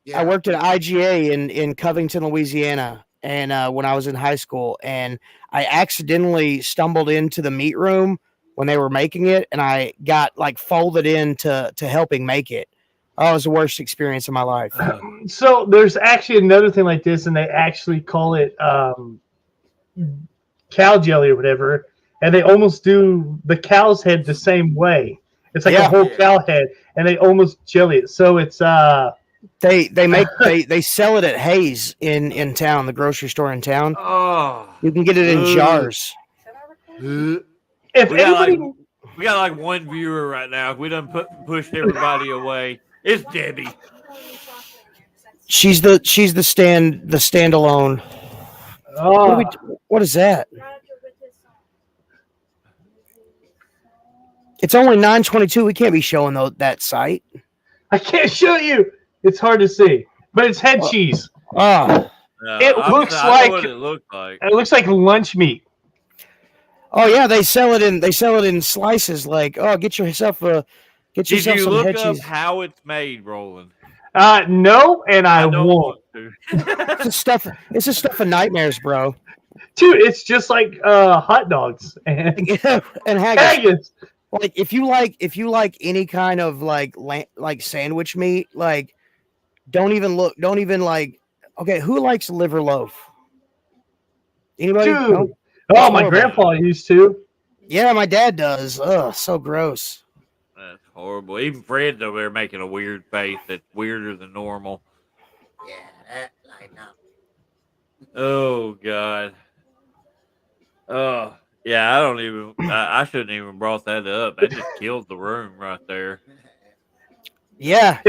IGA in Covington, Louisiana, and when I was in high school, and I accidentally stumbled into the meat room when they were making it, and I got like folded into helping make it. Oh, it was the worst experience of my life. So there's actually another thing like this, and they actually call it cow jelly or whatever, and they almost do the cow's head the same way. It's like a whole cow head, and they almost jelly it. So it's they sell it at Hayes in town, the grocery store in town. Oh, you can get it in jars. If we got like one viewer right now. We done pushed everybody away. It's Debbie. She's the standalone. Oh, what is that? It's only 9:22. We can't be showing that site. I can't show you. It's hard to see, but it's head cheese. Oh, it looks like what it looks like. It looks like lunch meat. Oh yeah, they sell it in slices. Like, oh, get yourself some head cheese. Did you look up how it's made, Roland? No, and I won't. It's a stuff of nightmares, bro. Dude, it's just like hot dogs and haggis. Like if you like any kind of like sandwich meat, like don't even like. Okay, who likes liver loaf? Anybody? Dude. No? Oh, my grandpa used to. Yeah, my dad does. Ugh, so gross. That's horrible. Even Fred's over there making a weird face that's weirder than normal. Yeah, I know. Oh God. Oh yeah, I don't even. I shouldn't even brought that up. That just killed the room right there. Yeah,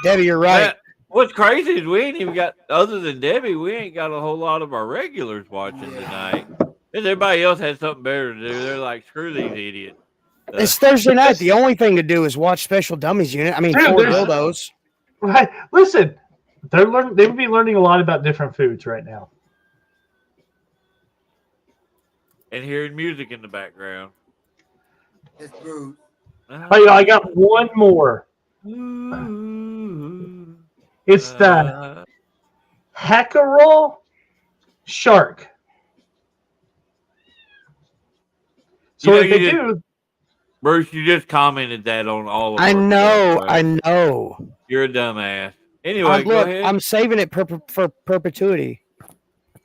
Debbie, you're right. What's crazy is we ain't even got, other than Debbie, we ain't got a whole lot of our regulars watching tonight. And everybody else has something better to do. They're like, screw these idiots. It's Thursday night. The only thing to do is watch Special Dummies Unit. I mean, Dude, 4 dildos. Right. Listen, they would be learning a lot about different foods right now. And hearing music in the background. It's Bruce. Oh, I got one more. It's the Hackerol shark. So what they do, Bruce, you just commented that on all of I know, stuff, right? I know. You're a dumbass. Anyway, go ahead. I'm saving it for perpetuity.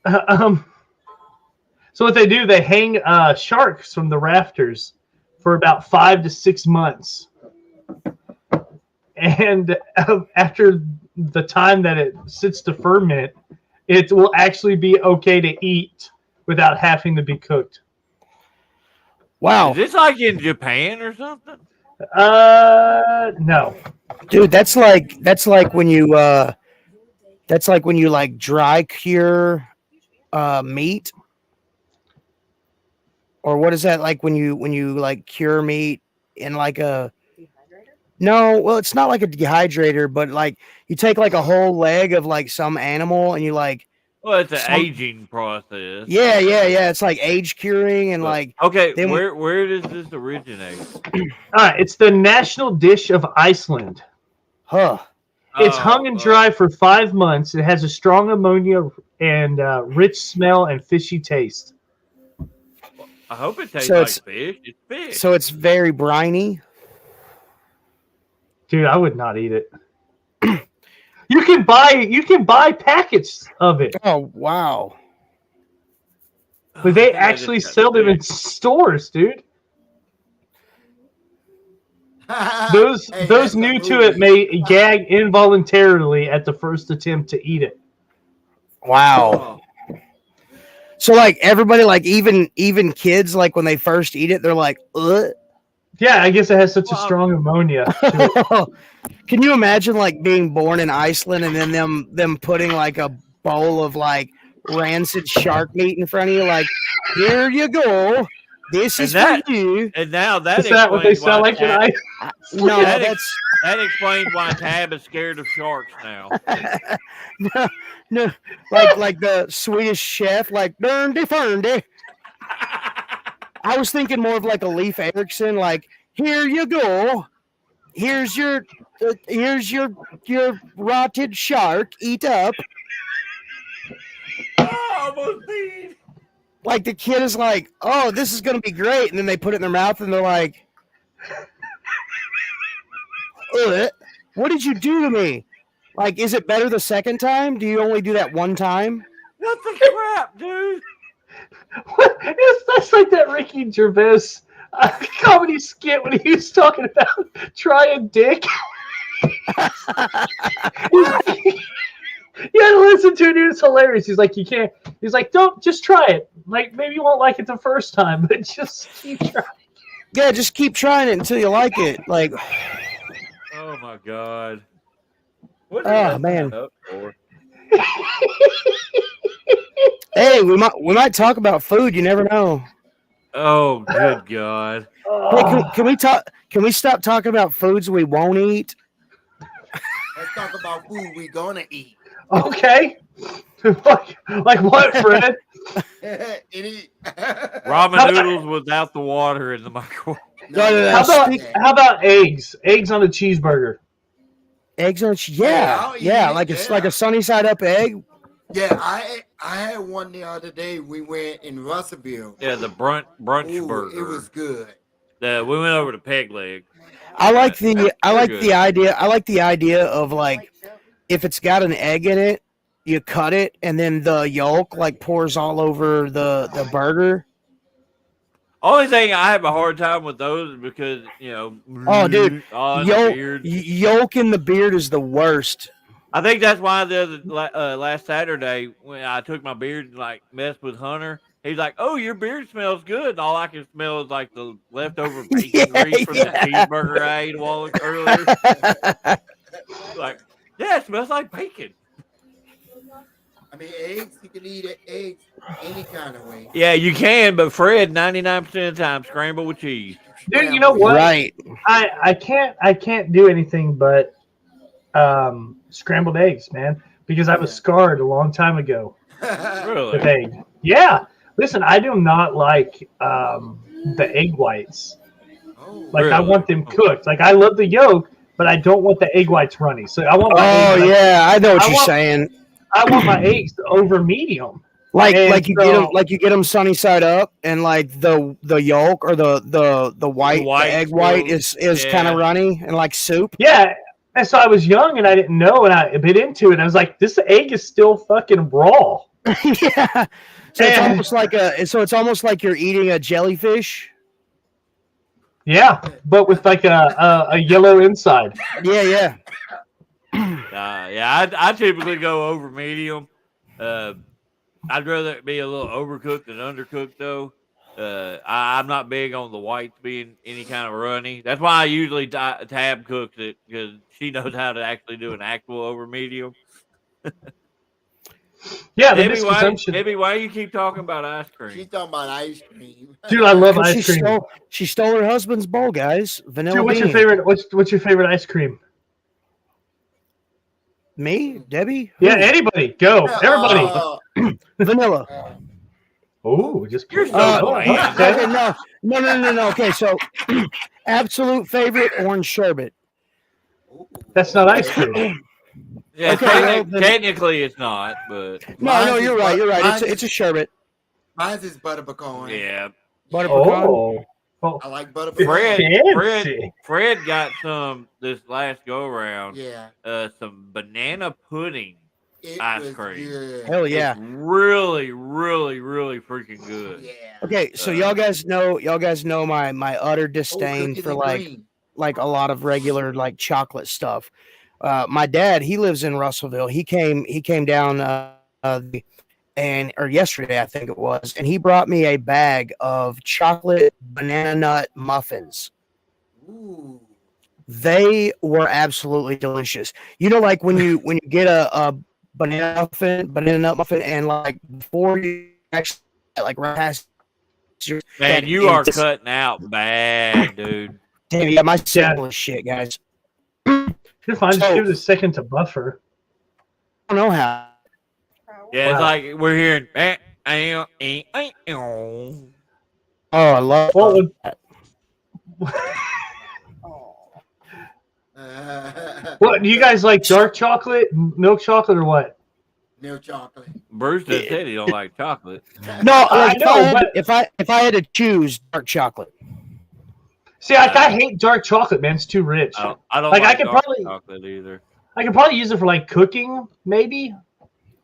So what they do, they hang sharks from the rafters for about 5 to 6 months. And after the time that it sits to ferment, it will actually be okay to eat without having to be cooked. Wow. Is this like in Japan or something? No. Dude, that's like when you That's like when you like dry cure meat, or what is that like when you like cure meat in like a no? Well, it's not like a dehydrator, but like you take like a whole leg of like some animal and you like Well, it's an some aging process. yeah. It's like age curing and But, like okay, then where does this originate? All right, it's the national dish of Iceland. huh. It's hung and dry Oh, for 5 months. It has a strong ammonia and rich smell and fishy taste. I hope it tastes So like it's fish. It's fish. so it's very briny. Dude, I would not eat it. You can buy packets of it. Oh wow. But I they think I just actually got sell them in sick. stores, dude. Those Hey, those that's a new to it movie. may gag involuntarily at the first attempt to eat it. Wow. Oh, So like everybody, like even kids, like when they first eat it, they're like, ugh. Yeah, I guess it has such a Well, strong ammonia to it. Can you imagine like being born in Iceland and then them putting like a bowl of like rancid shark meat in front of you, like, here you go. This and is for that you. and now that Is that what they explains why sound like in Tab, Iceland? No, that that's that explains why Tab is scared of sharks now. no, no, like the Swedish chef, like Burndy Ferndy. I was thinking more of like a Leif Erikson, like, here you go. Here's your rotted shark. Eat up. Oh, almost did. Like the kid is like, oh, this is gonna be great, and then they put it in their mouth and they're like, ugh, what did you do to me? Like, is it better the second time? Do you only do that one time? What the crap, dude? That's like that Ricky Gervais comedy skit when he was talking about trying dick. You had to listen to it, dude. It's hilarious. He's like, you can't. He's like, don't just try it. Like, maybe you won't like it the first time, but just keep trying. Yeah, just keep trying it until you like it. Like, Oh my god. What did oh I sign man. up for? Hey, we might talk about food. You never know. Oh, good god. Hey, can we talk? Can we stop talking about foods we won't eat? let's talk about food we gonna eat. Okay. like what, Fred? Any- Ramen noodles without the water in the microwave. No. How about eggs? Eggs on a cheeseburger. Eggs on I'll eat yeah, it, like it's yeah. like a sunny side up egg. Yeah, I had one the other day. We went in Russellville. Yeah, the brunch Ooh, burger. it was good. We went over to Peg Leg. I like They're the good. idea. I like the idea of like if it's got an egg in it, you cut it and then the yolk like pours all over the burger. Only thing I have a hard time with those is because Oh, dude, on the Yolk beard. yolk in the beard is the worst. I think that's why last Saturday when I took my beard and like messed with Hunter, he's like, "Oh, your beard smells good." And all I can smell is like the leftover bacon grease from the cheeseburger I ate a while earlier. Like, yeah, it smells like bacon. I mean, eggs. You can eat eggs any kind of way. Yeah, you can, but Fred, 99% of the time, scrambled with cheese. Dude, you know what? Right. I can't do anything but scrambled eggs, man, because I was scarred a long time ago Really? with egg. Yeah. Listen, I do not like the egg whites. Oh, Like I Really? want them cooked. Like I love the yolk, but I don't want the egg whites runny. So I want my Oh eggs, yeah, I know what I you're want- saying. I want my eggs over medium. Like And you so- get them sunny side up, and like the yolk or the white the white egg white still- is kind yeah. of runny and like soup. Yeah. And so I was young and I didn't know, and I bit into it. And I was like, this egg is still fucking raw. Yeah. So it's And- almost like you're eating a jellyfish. Yeah, but with like a yellow inside. Yeah. Yeah, I typically go over medium. I'd rather it be a little overcooked than undercooked, though. I'm not big on the whites being any kind of runny. That's why I usually Tab cooks it because she knows how to actually do an actual over medium. Yeah, the Debbie, misconsumption. why you keep talking about ice She's cream? talking about ice cream. Dude, I love 'Cause ice cream. She stole her husband's bowl, guys. Vanilla Dude, what's your bean. favorite? What's your favorite ice cream? Me, Debbie. Yeah, Who? anybody, go, everybody. Vanilla. Oh, just You're so Okay, bland. no. Okay, so absolute favorite orange sherbet. That's not ice cream. Yeah, Okay, well, then- technically it's not, but No, you're right. You're right. It's a sherbet. Mine is butter pecan. yeah. Butter pecan. Oh, I like butter pecan. fancy. Fred got some this last go around. Yeah. Some banana pudding. It Ice was cream. good. Hell yeah. It's really, really, really freaking good. Yeah. Okay, so y'all guys know my utter disdain cookies for and cream. like a lot of regular like chocolate stuff. My dad, he lives in Russellville. He came down or yesterday I think it was, and he brought me a bag of chocolate banana nut muffins. Ooh. They were absolutely delicious. You know, like when you get a banana nut muffin, and like before you actually like right past your Man, you are cutting out bad, dude. damn, yeah, my signal is shit, guys. You're fine. Just So- give it a second to buffer. I don't know how. Yeah, it's Wow. like we're hearing. Oh, I love Well, that. what do you guys like? Dark chocolate, milk chocolate, or what? Milk chocolate. Bruce just said he don't like chocolate. No, I like, know, but- if I had to choose dark chocolate, See, like I hate dark chocolate, man. It's too rich. I don't Like, I like could dark probably- chocolate either. I could probably use it for like cooking, maybe,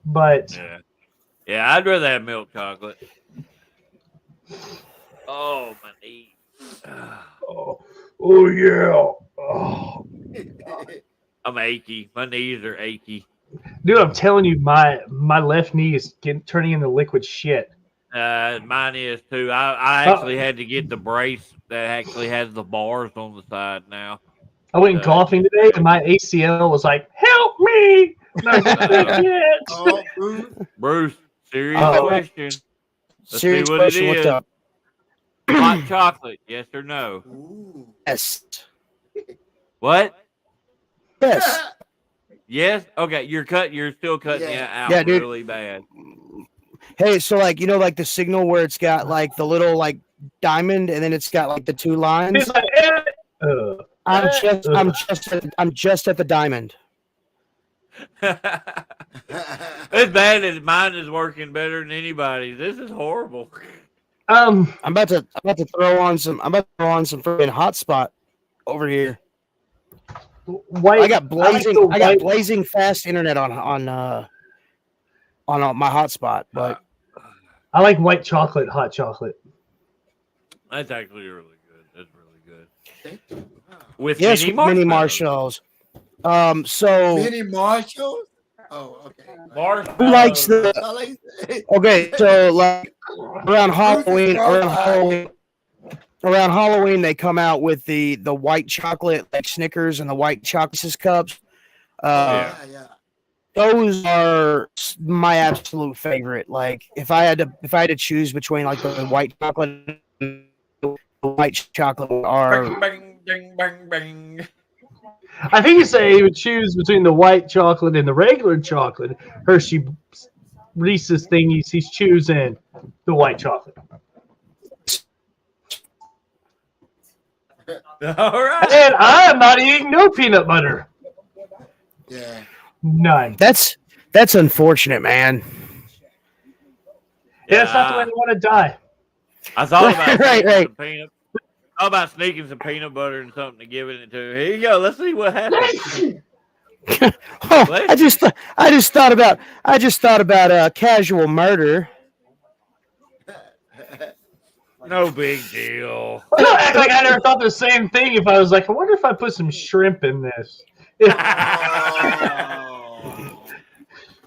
but Yeah, I'd rather have milk chocolate. Oh, my knees. oh yeah. Oh. I'm achy. My knees are achy. Dude, I'm telling you, my left knee is turning into liquid shit. Mine is too. I actually had to get the brace that actually has the bars on the side now. I went golfing today, and my ACL was like, "Help me!" And I was like, "Shit." Oh, Bruce. Bruce, serious Oh. question. Let's serious see what question. it What's is. up? Hot chocolate, yes or no? Ooh. Yes, What? yes. Yes. Okay, you're still cutting Yeah. it out Yeah, dude. really bad. Hey, so like like the signal where it's got like the little like diamond, and then it's got like the two lines. He's like, I'm just at the diamond. It's bad as mine is working better than anybody's. This is horrible. I'm about to throw on some. I'm about to throw on some freaking hotspot over here. white. I got blazing. like the I got white- blazing fast internet on my hotspot, but I like white chocolate, hot chocolate. That's actually really good. That's really good. Thank you. Wow. With yes, mini with mini marshmallows. marshmallows. So Mini Marshalls? Oh, okay. who likes the? I like Okay, so like around Halloween, they come out with the white chocolate like Snickers and the white chocolate cups. Yeah. yeah. Those are my absolute favorite. Like if I had to choose between like the white chocolate and the white chocolate are Bang, bang, bang, bang, bang. I think you say he would choose between the white chocolate and the regular chocolate. Hershey Reese's thingies. He's choosing the white chocolate. All right. And I'm not eating no peanut butter. Yeah. None. that's unfortunate, man. Yeah, that's not the way I want to die. I thought about Right, sneaking right. some peanut. How about sneaking some peanut butter and something to give it to? Here you go. Let's see what happens. Oh, What? I just thought about casual murder. No big deal. Don't act like I never thought the same thing. If I was like, I wonder if I put some shrimp in this. Oh,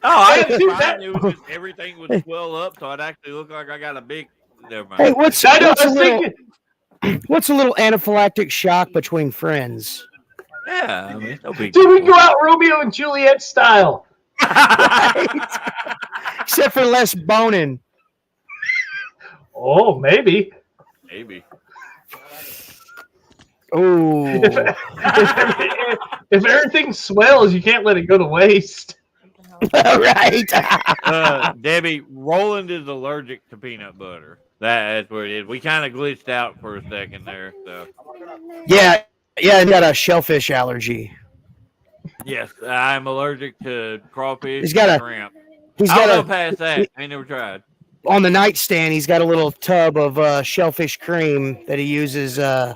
I Hey, was dude, fine. that- It was just everything would swell up, so I'd actually look like I got a big. Never mind. Hey, what's I know. what's I a was little thinking, what's a little anaphylactic shock between friends? Yeah, I mean, no big dude, we deal. can go out Romeo and Juliet style. Right? Except for less boning. Oh, maybe. Maybe. Oh, If everything swells, you can't let it go to waste. right. Debbie, Roland is allergic to peanut butter. That's what it is. We kind of glitched out for a second there. So Yeah, he got a shellfish allergy. yes, I'm allergic to crawfish He's got and a- shrimp. He's I don't know got past that. I ain't never tried. on the nightstand. He's got a little tub of shellfish cream that he uses. Yeah,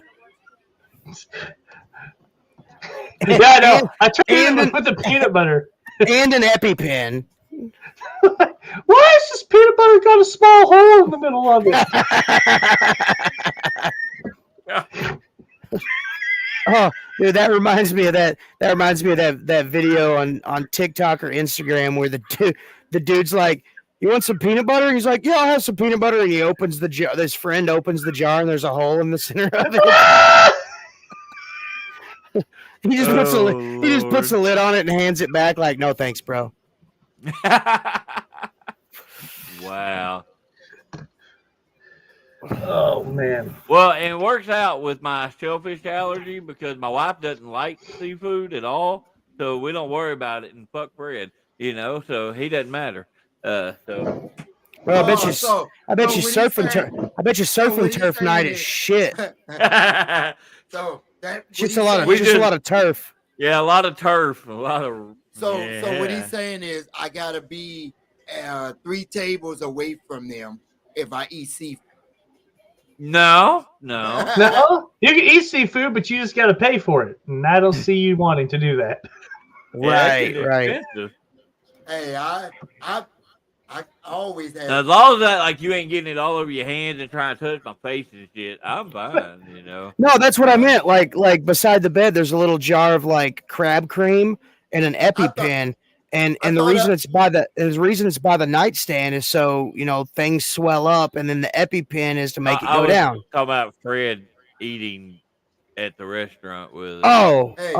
I know. And, I tried and it an- with the peanut butter. and an EpiPen. Why is this peanut butter got a small hole in the middle of it? Oh, dude, that reminds me of that. That reminds me of that video on TikTok or Instagram where the dude's like, "You want some peanut butter?" He's like, "Yeah, I'll have some peanut butter." And he opens the jar. His friend opens the jar, and there's a hole in the center of it. He just puts the lid on it and hands it back like, "No, thanks, bro." Wow. Oh man. Well, and it works out with my shellfish allergy because my wife doesn't like seafood at all, so we don't worry about it. And fuck Fred, so he doesn't matter. So Well, I bet Oh, you. so- I bet so you what surfing. he's saying- I bet you so what surfing he's turf saying night is is- shit. So that Shit's what a lot of. he's Just a lot of turf. yeah, a lot of turf, a lot of. So what yeah. he's saying is I gotta be 3 tables away from them if I eat seafood. No. No, you can eat seafood, but you just got to pay for it, and I don't see you wanting to do that. Right, Yeah, right. expensive. Hey, I always have. Now, as long as that, like, you ain't getting it all over your hands and trying to touch my face and shit, I'm fine. No, that's what I meant. Like beside the bed, there's a little jar of like crab cream and an EpiPen. And the reason it's by the nightstand is so things swell up, and then the EpiPen is to make it go down. Talking about Fred eating at the restaurant with us. Oh, Hey,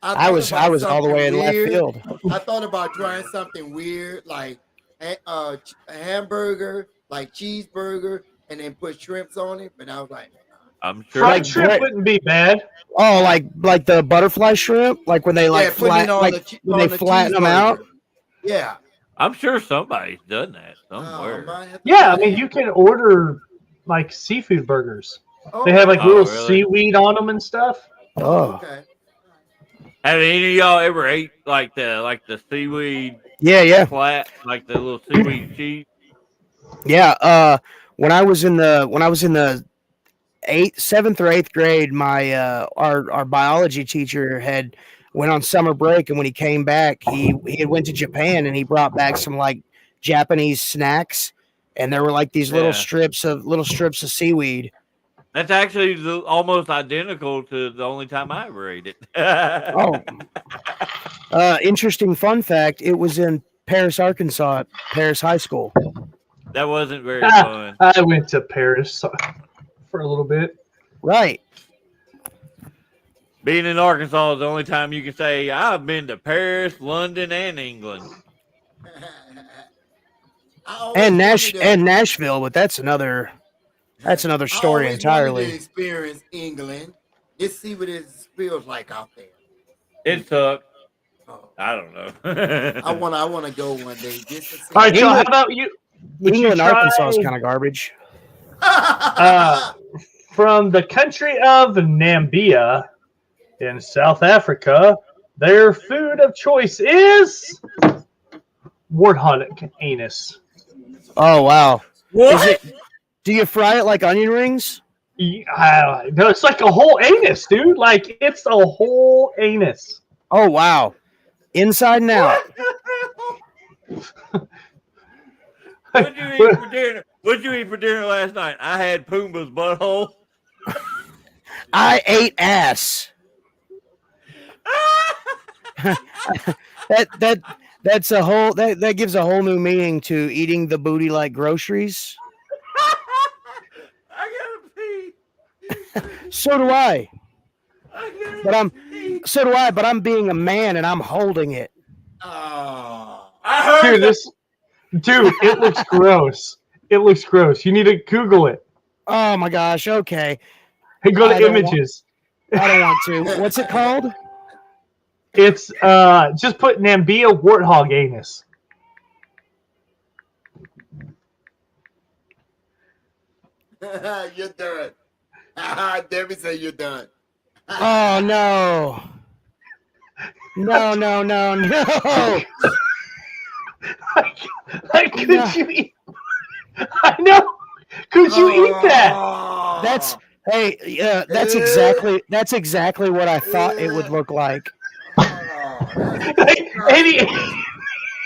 I was all the way in left field. I thought about trying something weird, like a hamburger, like cheeseburger, and then put shrimps on it. But I was like, I'm sure. Fried Like shrimp bread- wouldn't be bad. Oh, like the butterfly shrimp, like when they putting it on when they flatten them out. cheeseburger. Yeah. I'm sure somebody's done that Oh, somewhere. might have to Yeah, I try mean, that. you can order like seafood burgers. Oh, They have like Oh, little really? seaweed on them and stuff. Oh, okay. Have any of y'all ever ate like the seaweed yeah. flat, like the little seaweed sheet? Yeah, when I was in the 7th or 8th grade, my our biology teacher had went on summer break, and when he came back, he had went to Japan, and he brought back some like Japanese snacks, and there were like these little strips of seaweed. That's actually almost identical to the only time I ever ate it. Oh, interesting fun fact: it was in Paris, Arkansas, at Paris High School. That wasn't very fun. I went to Paris for a little bit. Right. Being in Arkansas is the only time you can say I've been to Paris, London, and England. And Nashville, but that's another story I entirely. wanted to experience England. Let's see what it feels like out there. It sucked. Oh, I don't know. I want to go one day just to see. All right, Joe, how about you? Would you England, Arkansas is try, kind of garbage. from the country of Namibia in South Africa, their food of choice is warthog anus. Oh wow! What? Do you fry it like onion rings? No, it's like a whole anus, dude. Like it's a whole anus. Oh wow! Inside and out. What'd you eat for dinner? What'd you eat for dinner last night? I had Pumbaa's butthole. I ate ass. That's a whole that gives a whole new meaning to eating the booty like groceries. I gotta pee. So do I. I gotta But pee. so do I, but I'm being a man and I'm holding it. Oh. I heard Dude, that. dude, it looks gross. It looks gross. You need to Google it. Oh my gosh. Okay. Hey, go to I don't want- images. I don't want to. What's it called? It's just put Nambia warthog anus. You're done. Debbie said you're done. Oh no. No, no, no, no. Like, could you eat? I know. Could you eat that? That's that's exactly what I thought it would look like. Like, any,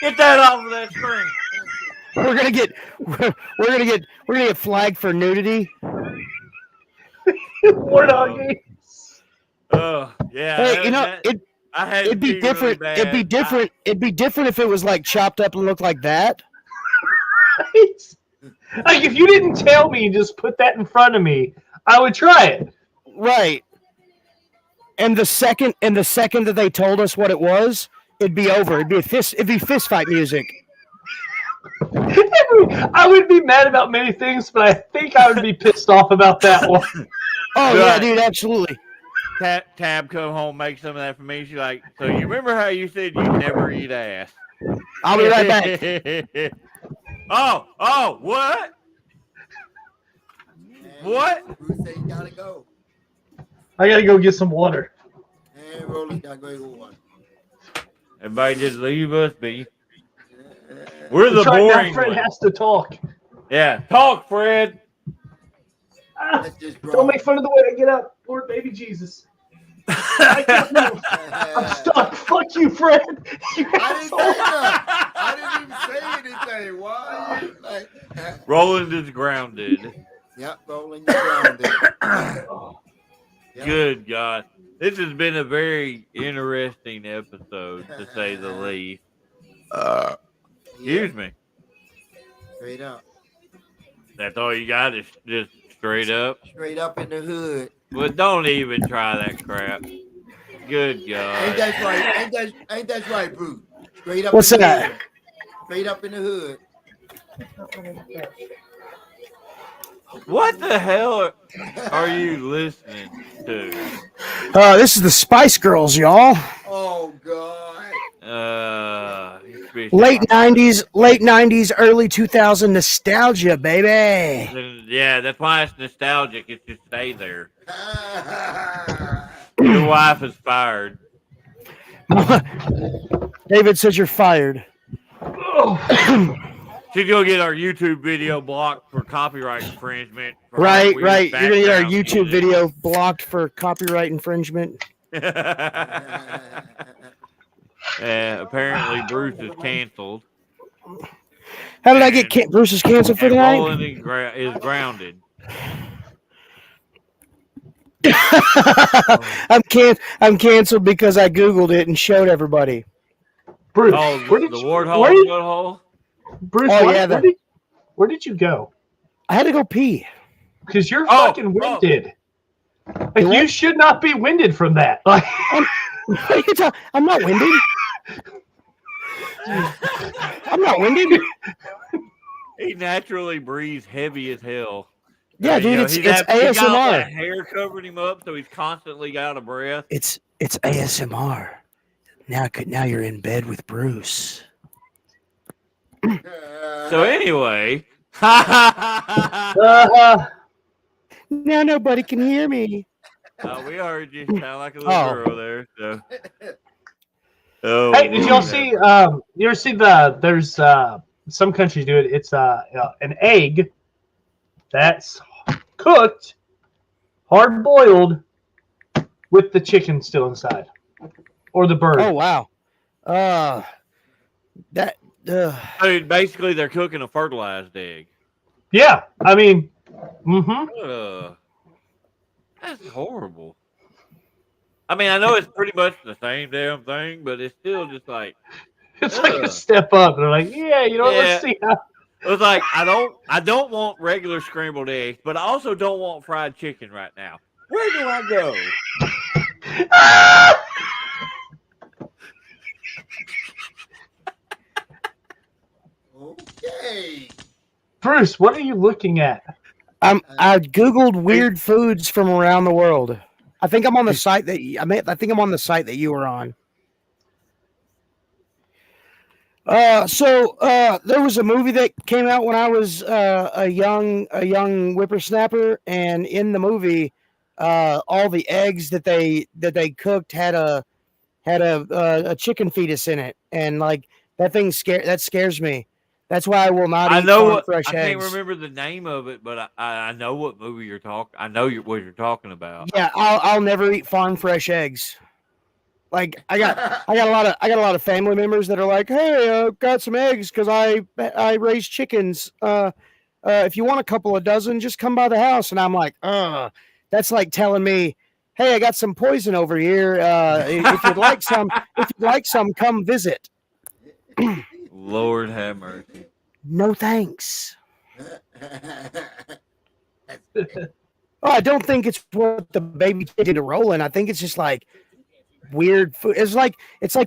Get that off of that screen. We're gonna get flagged for nudity. warthog anus. Oh yeah. Hey, you know that- I had it'd be to different. Really It'd be bad. different. It'd be different if it was like chopped up and looked like that. Like, if you didn't tell me and just put that in front of me, I would try it. Right. And the second that they told us what it was, it'd be over. It'd be fist fight music. I would be mad about many things, but I think I would be pissed off about that one. Oh yeah, Right. dude, absolutely. Tab come home, make some of that for me. She's like, so you remember how you said you never eat ass? I'll be right back. Oh, what? What? Bruce said you gotta go. I gotta go get some water. And Roland gotta go get one. Everybody just leave us be. We're the That's right, now boring Fred ones. has to talk. Yeah, talk, Fred. Ah, That's just don't make fun of the way I get up, Lord baby Jesus. I can't move. I'm stuck. Fuck you, Fred. You I didn't say asshole. nothing. I didn't even say anything. Why are you like? Roland is grounded. Yep, Roland, you're grounded. Yep. Good God. This has been a very interesting episode, to say the least. Excuse me. Straight up. That's all you got is just straight up. Straight up in the hood. Well, don't even try that crap. Good Ain't God. that right? Ain't that right, Bruce? Straight up What's in the that? hood. Straight up in the hood. What the hell are you listening to? This is the Spice Girls, y'all. Oh God. Late '90s, early 2000 nostalgia, baby. Yeah, that's why it's nostalgic. It should stay there. Your wife is fired. David says you're fired. She's gonna get our YouTube video blocked for copyright infringement. for our Right. weird You're gonna get our background YouTube music. video blocked for copyright infringement. Apparently, Bruce is canceled. How did I get Bruce's canceled for And tonight? Roland is grounded. I'm canceled because I Googled it and showed everybody. Bruce, Oh, where did the you, warthog where did- butthole? Bruce, Oh, where, yeah, where did you go? I had to go pee. Because you're Oh, fucking winded. Like, You what? you should not be winded from that. Like, I'm not winded. I'm not winded. He naturally breathes heavy as hell. Yeah, You dude, know, it's he got all ASMR. that hair covering him up, so he's constantly out of breath. It's ASMR. Now you're in bed with Bruce. So anyway, uh, Now nobody can hear me. we heard you sound like a little Oh. girl there. So. Oh, hey, did y'all Lord. see? You ever see there's some countries do it. It's an egg that's cooked, hard boiled, with the chicken still inside, or the bird. Oh wow. That. I mean, basically, they're cooking a fertilized egg. Yeah, I mean, mm-hmm. That's horrible. I mean, I know it's pretty much the same damn thing, but it's still just like It's like a step up. They're like, yeah, you know what? Let's see how. it was like I don't want regular scrambled eggs, but I also don't want fried chicken right now. Where do I go? Hey. Bruce, what are you looking at? I googled weird foods from around the world. I think I'm on the site that I think I'm on the site that you were on. There was a movie that came out when I was a young whippersnapper, and in the movie, all the eggs that they cooked had a chicken fetus in it, and like that scares me. That's why I will not eat farm fresh I eggs. can't remember the name of it, but I know what movie you're talking. I know what you're talking about. Yeah, I'll never eat farm fresh eggs. Like I got a lot of family members that are like, hey, got some eggs because I raise chickens. If you want a couple of dozen, just come by the house. And I'm like, that's like telling me, hey, I got some poison over here. If you'd like some, come visit. Lord have mercy. No thanks. I don't think it's what the baby did to roll in. I think it's just like weird food. It's like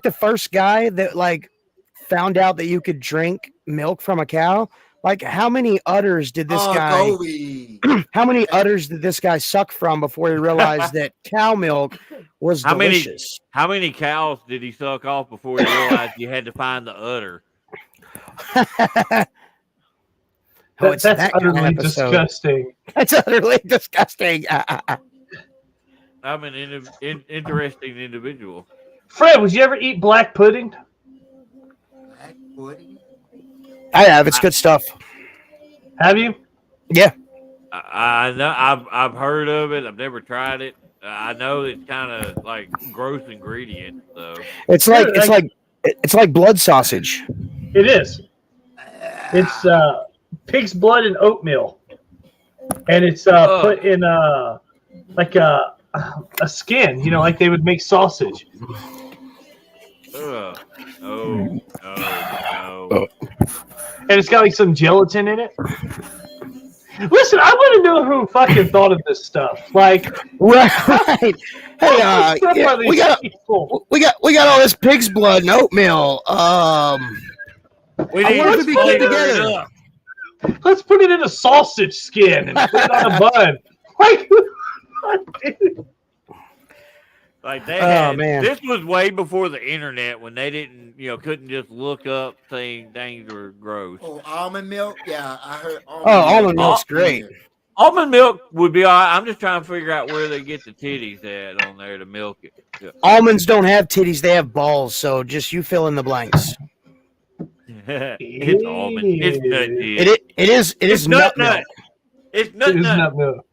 the first guy that like found out that you could drink milk from a cow. Like how many udders did this guy how many udders did this guy suck from before he realized that cow milk was delicious? How many cows did he suck off before he realized you had to find the udder? That's utterly disgusting. That's utterly disgusting. I'm an interesting individual. Fred, would you ever eat black pudding? Black pudding? I have. It's good stuff. Have you? Yeah. I know. I've heard of it. I've never tried it. I know it's kind of like gross ingredients, though. It's like blood sausage. It is. It's pig's blood and oatmeal, and it's put in like a skin. You know, like they would make sausage. No. And it's got like some gelatin in it. Listen, I want to know who fucking thought of this stuff. Like, right. Hey, we got all this pig's blood and oatmeal. We need to be put together. Let's put it in a sausage skin and put it on a bun. Like, dude. Like they had, man. This was way before the internet when they didn't, couldn't just look up things were gross. Oh, almond milk? Yeah, I heard almond milk's great. Almond milk would be all right. I'm just trying to figure out where they get the titties at on there to milk it. Yeah. Almonds don't have titties; they have balls. So just you fill in the blanks. It's almond. It's nut. It is nut milk. It's nut milk.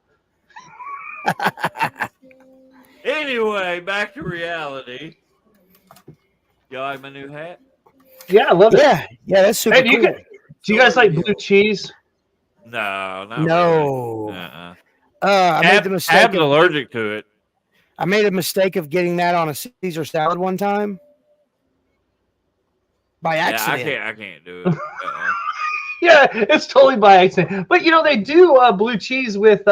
Anyway, back to reality. Y'all like my new hat? Yeah, I love it. Yeah, that's super cool. Do you guys like blue cheese? No. Really. I made the mistake. I'm allergic to it. I made a mistake of getting that on a Caesar salad one time. By accident. Yeah, I can't do it. Yeah, it's totally by accident. But they do blue cheese with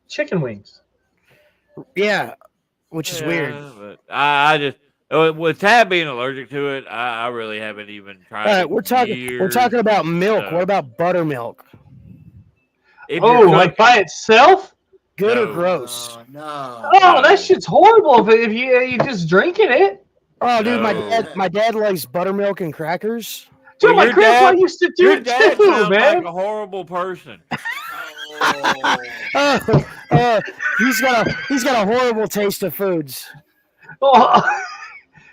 chicken wings. Yeah, which is weird. But I just with Tab being allergic to it, I really haven't even tried it. We're talking about milk. What about buttermilk? Like by itself? Good or gross? No. Oh, that shit's horrible if you just drinking it. Oh, dude, my dad likes buttermilk and crackers. Dude, my grandpa used to do it too, sounds man. like a horrible person. He's got a horrible taste of foods. Oh,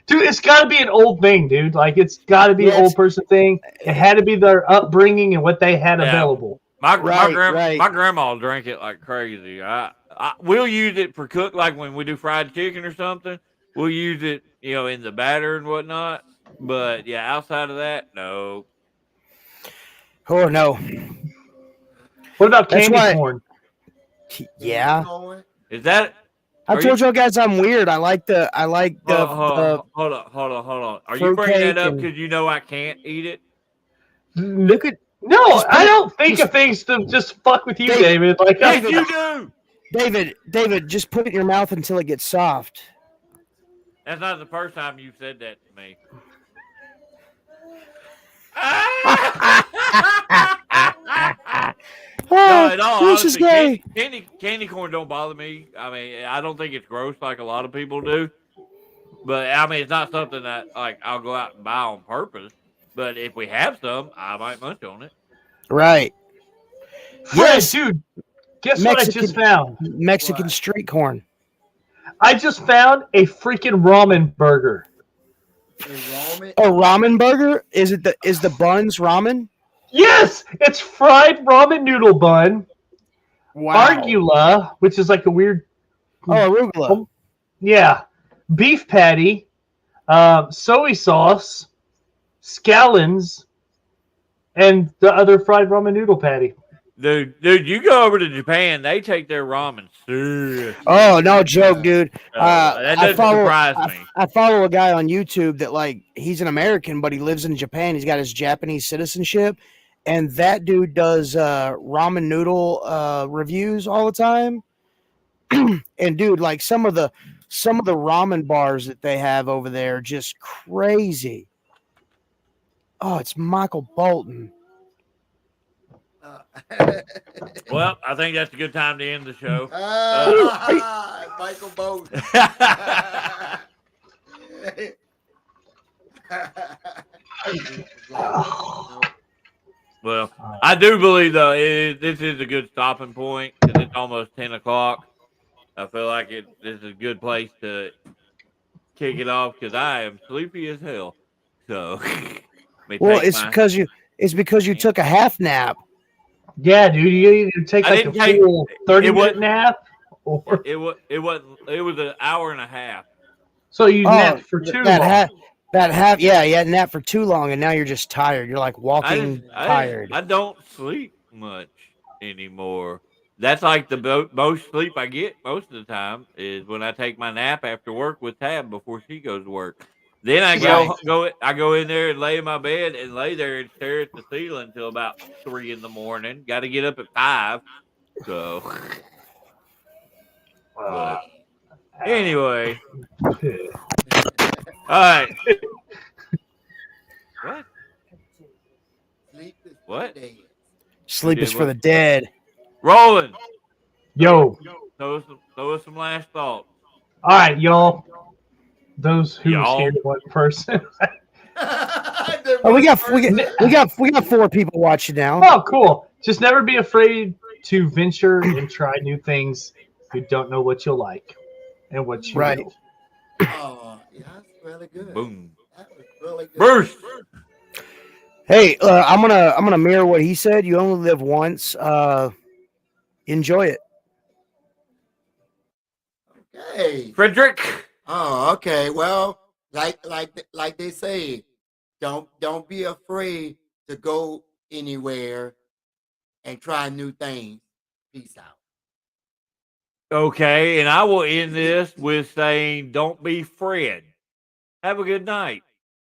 dude, it's got to be an old thing, dude. Like it's got to be an old person thing. It had to be their upbringing and what they had available. My grandma drank it like crazy. We'll use it for cook, like when we do fried chicken or something. We'll use it, in the batter and whatnot. But yeah, outside of that, no. Oh no. What about candy corn? Yeah. Is that? I told you guys I'm weird. I like the. Hold on. Are you bringing that up because I can't eat it? Look at. No, I don't think of things to just fuck with you, David. Like yes, you do. David, just put it in your mouth until it gets soft. That's not the first time you've said that to me. No, in all Bruce is honesty, gay. candy corn don't bother me. I mean, I don't think it's gross like a lot of people do. But I mean, it's not something that like I'll go out and buy on purpose. But if we have some, I might munch on it. Right. Fred, Yes. dude, guess what I just found? Mexican What? street corn. I just found a freaking ramen burger. A ramen. A ramen burger? Is the buns ramen? Yes, it's fried ramen noodle bun, argula, which is like a weird, Oh, arugula. yeah, beef patty, soy sauce, scallions, and the other fried ramen noodle patty. Dude, you go over to Japan, they take their ramen serious. Oh, no joke, dude. That doesn't surprise me. I follow a guy on YouTube that like he's an American, but he lives in Japan. He's got his Japanese citizenship, and that dude does ramen noodle reviews all the time. And dude, like some of the ramen bars that they have over there are just crazy. Oh, it's Michael Bolton. Well, I think that's a good time to end the show. Michael Bolton. Well, I do believe though this is a good stopping point because it's almost 10 o'clock. I feel like this is a good place to kick it off because I am sleepy as hell. So, well, it's because you took a half nap. Yeah, dude, you either take like a full 30-minute nap, or it was an hour and a half. So you napped for too long. Yeah, napped for too long, and now you're just tired. You're like walking tired. I don't sleep much anymore. That's like the most sleep I get most of the time is when I take my nap after work with Tab before she goes to work. Then I go in there and lay in my bed and lay there and stare at the ceiling until about 3 a.m. Got to get up at 5. So, but anyway, all right. What? Sleep is for the dead. Rolling. Yo. Throw us some last thoughts. All right, y'all. Those who scared one person. We got 4 people watching now. Oh, cool. Just never be afraid to venture and try new things. You don't know what you'll like and what you will. Oh, yeah, that's really good. Boom. That was really good. Bruce. Hey, I'm gonna mirror what he said. You only live once. Enjoy it. Okay. Frederick. Oh, okay. Well, like they say, don't be afraid to go anywhere and try new things. Peace out. Okay, and I will end this with saying, don't be Fred. Have a good night.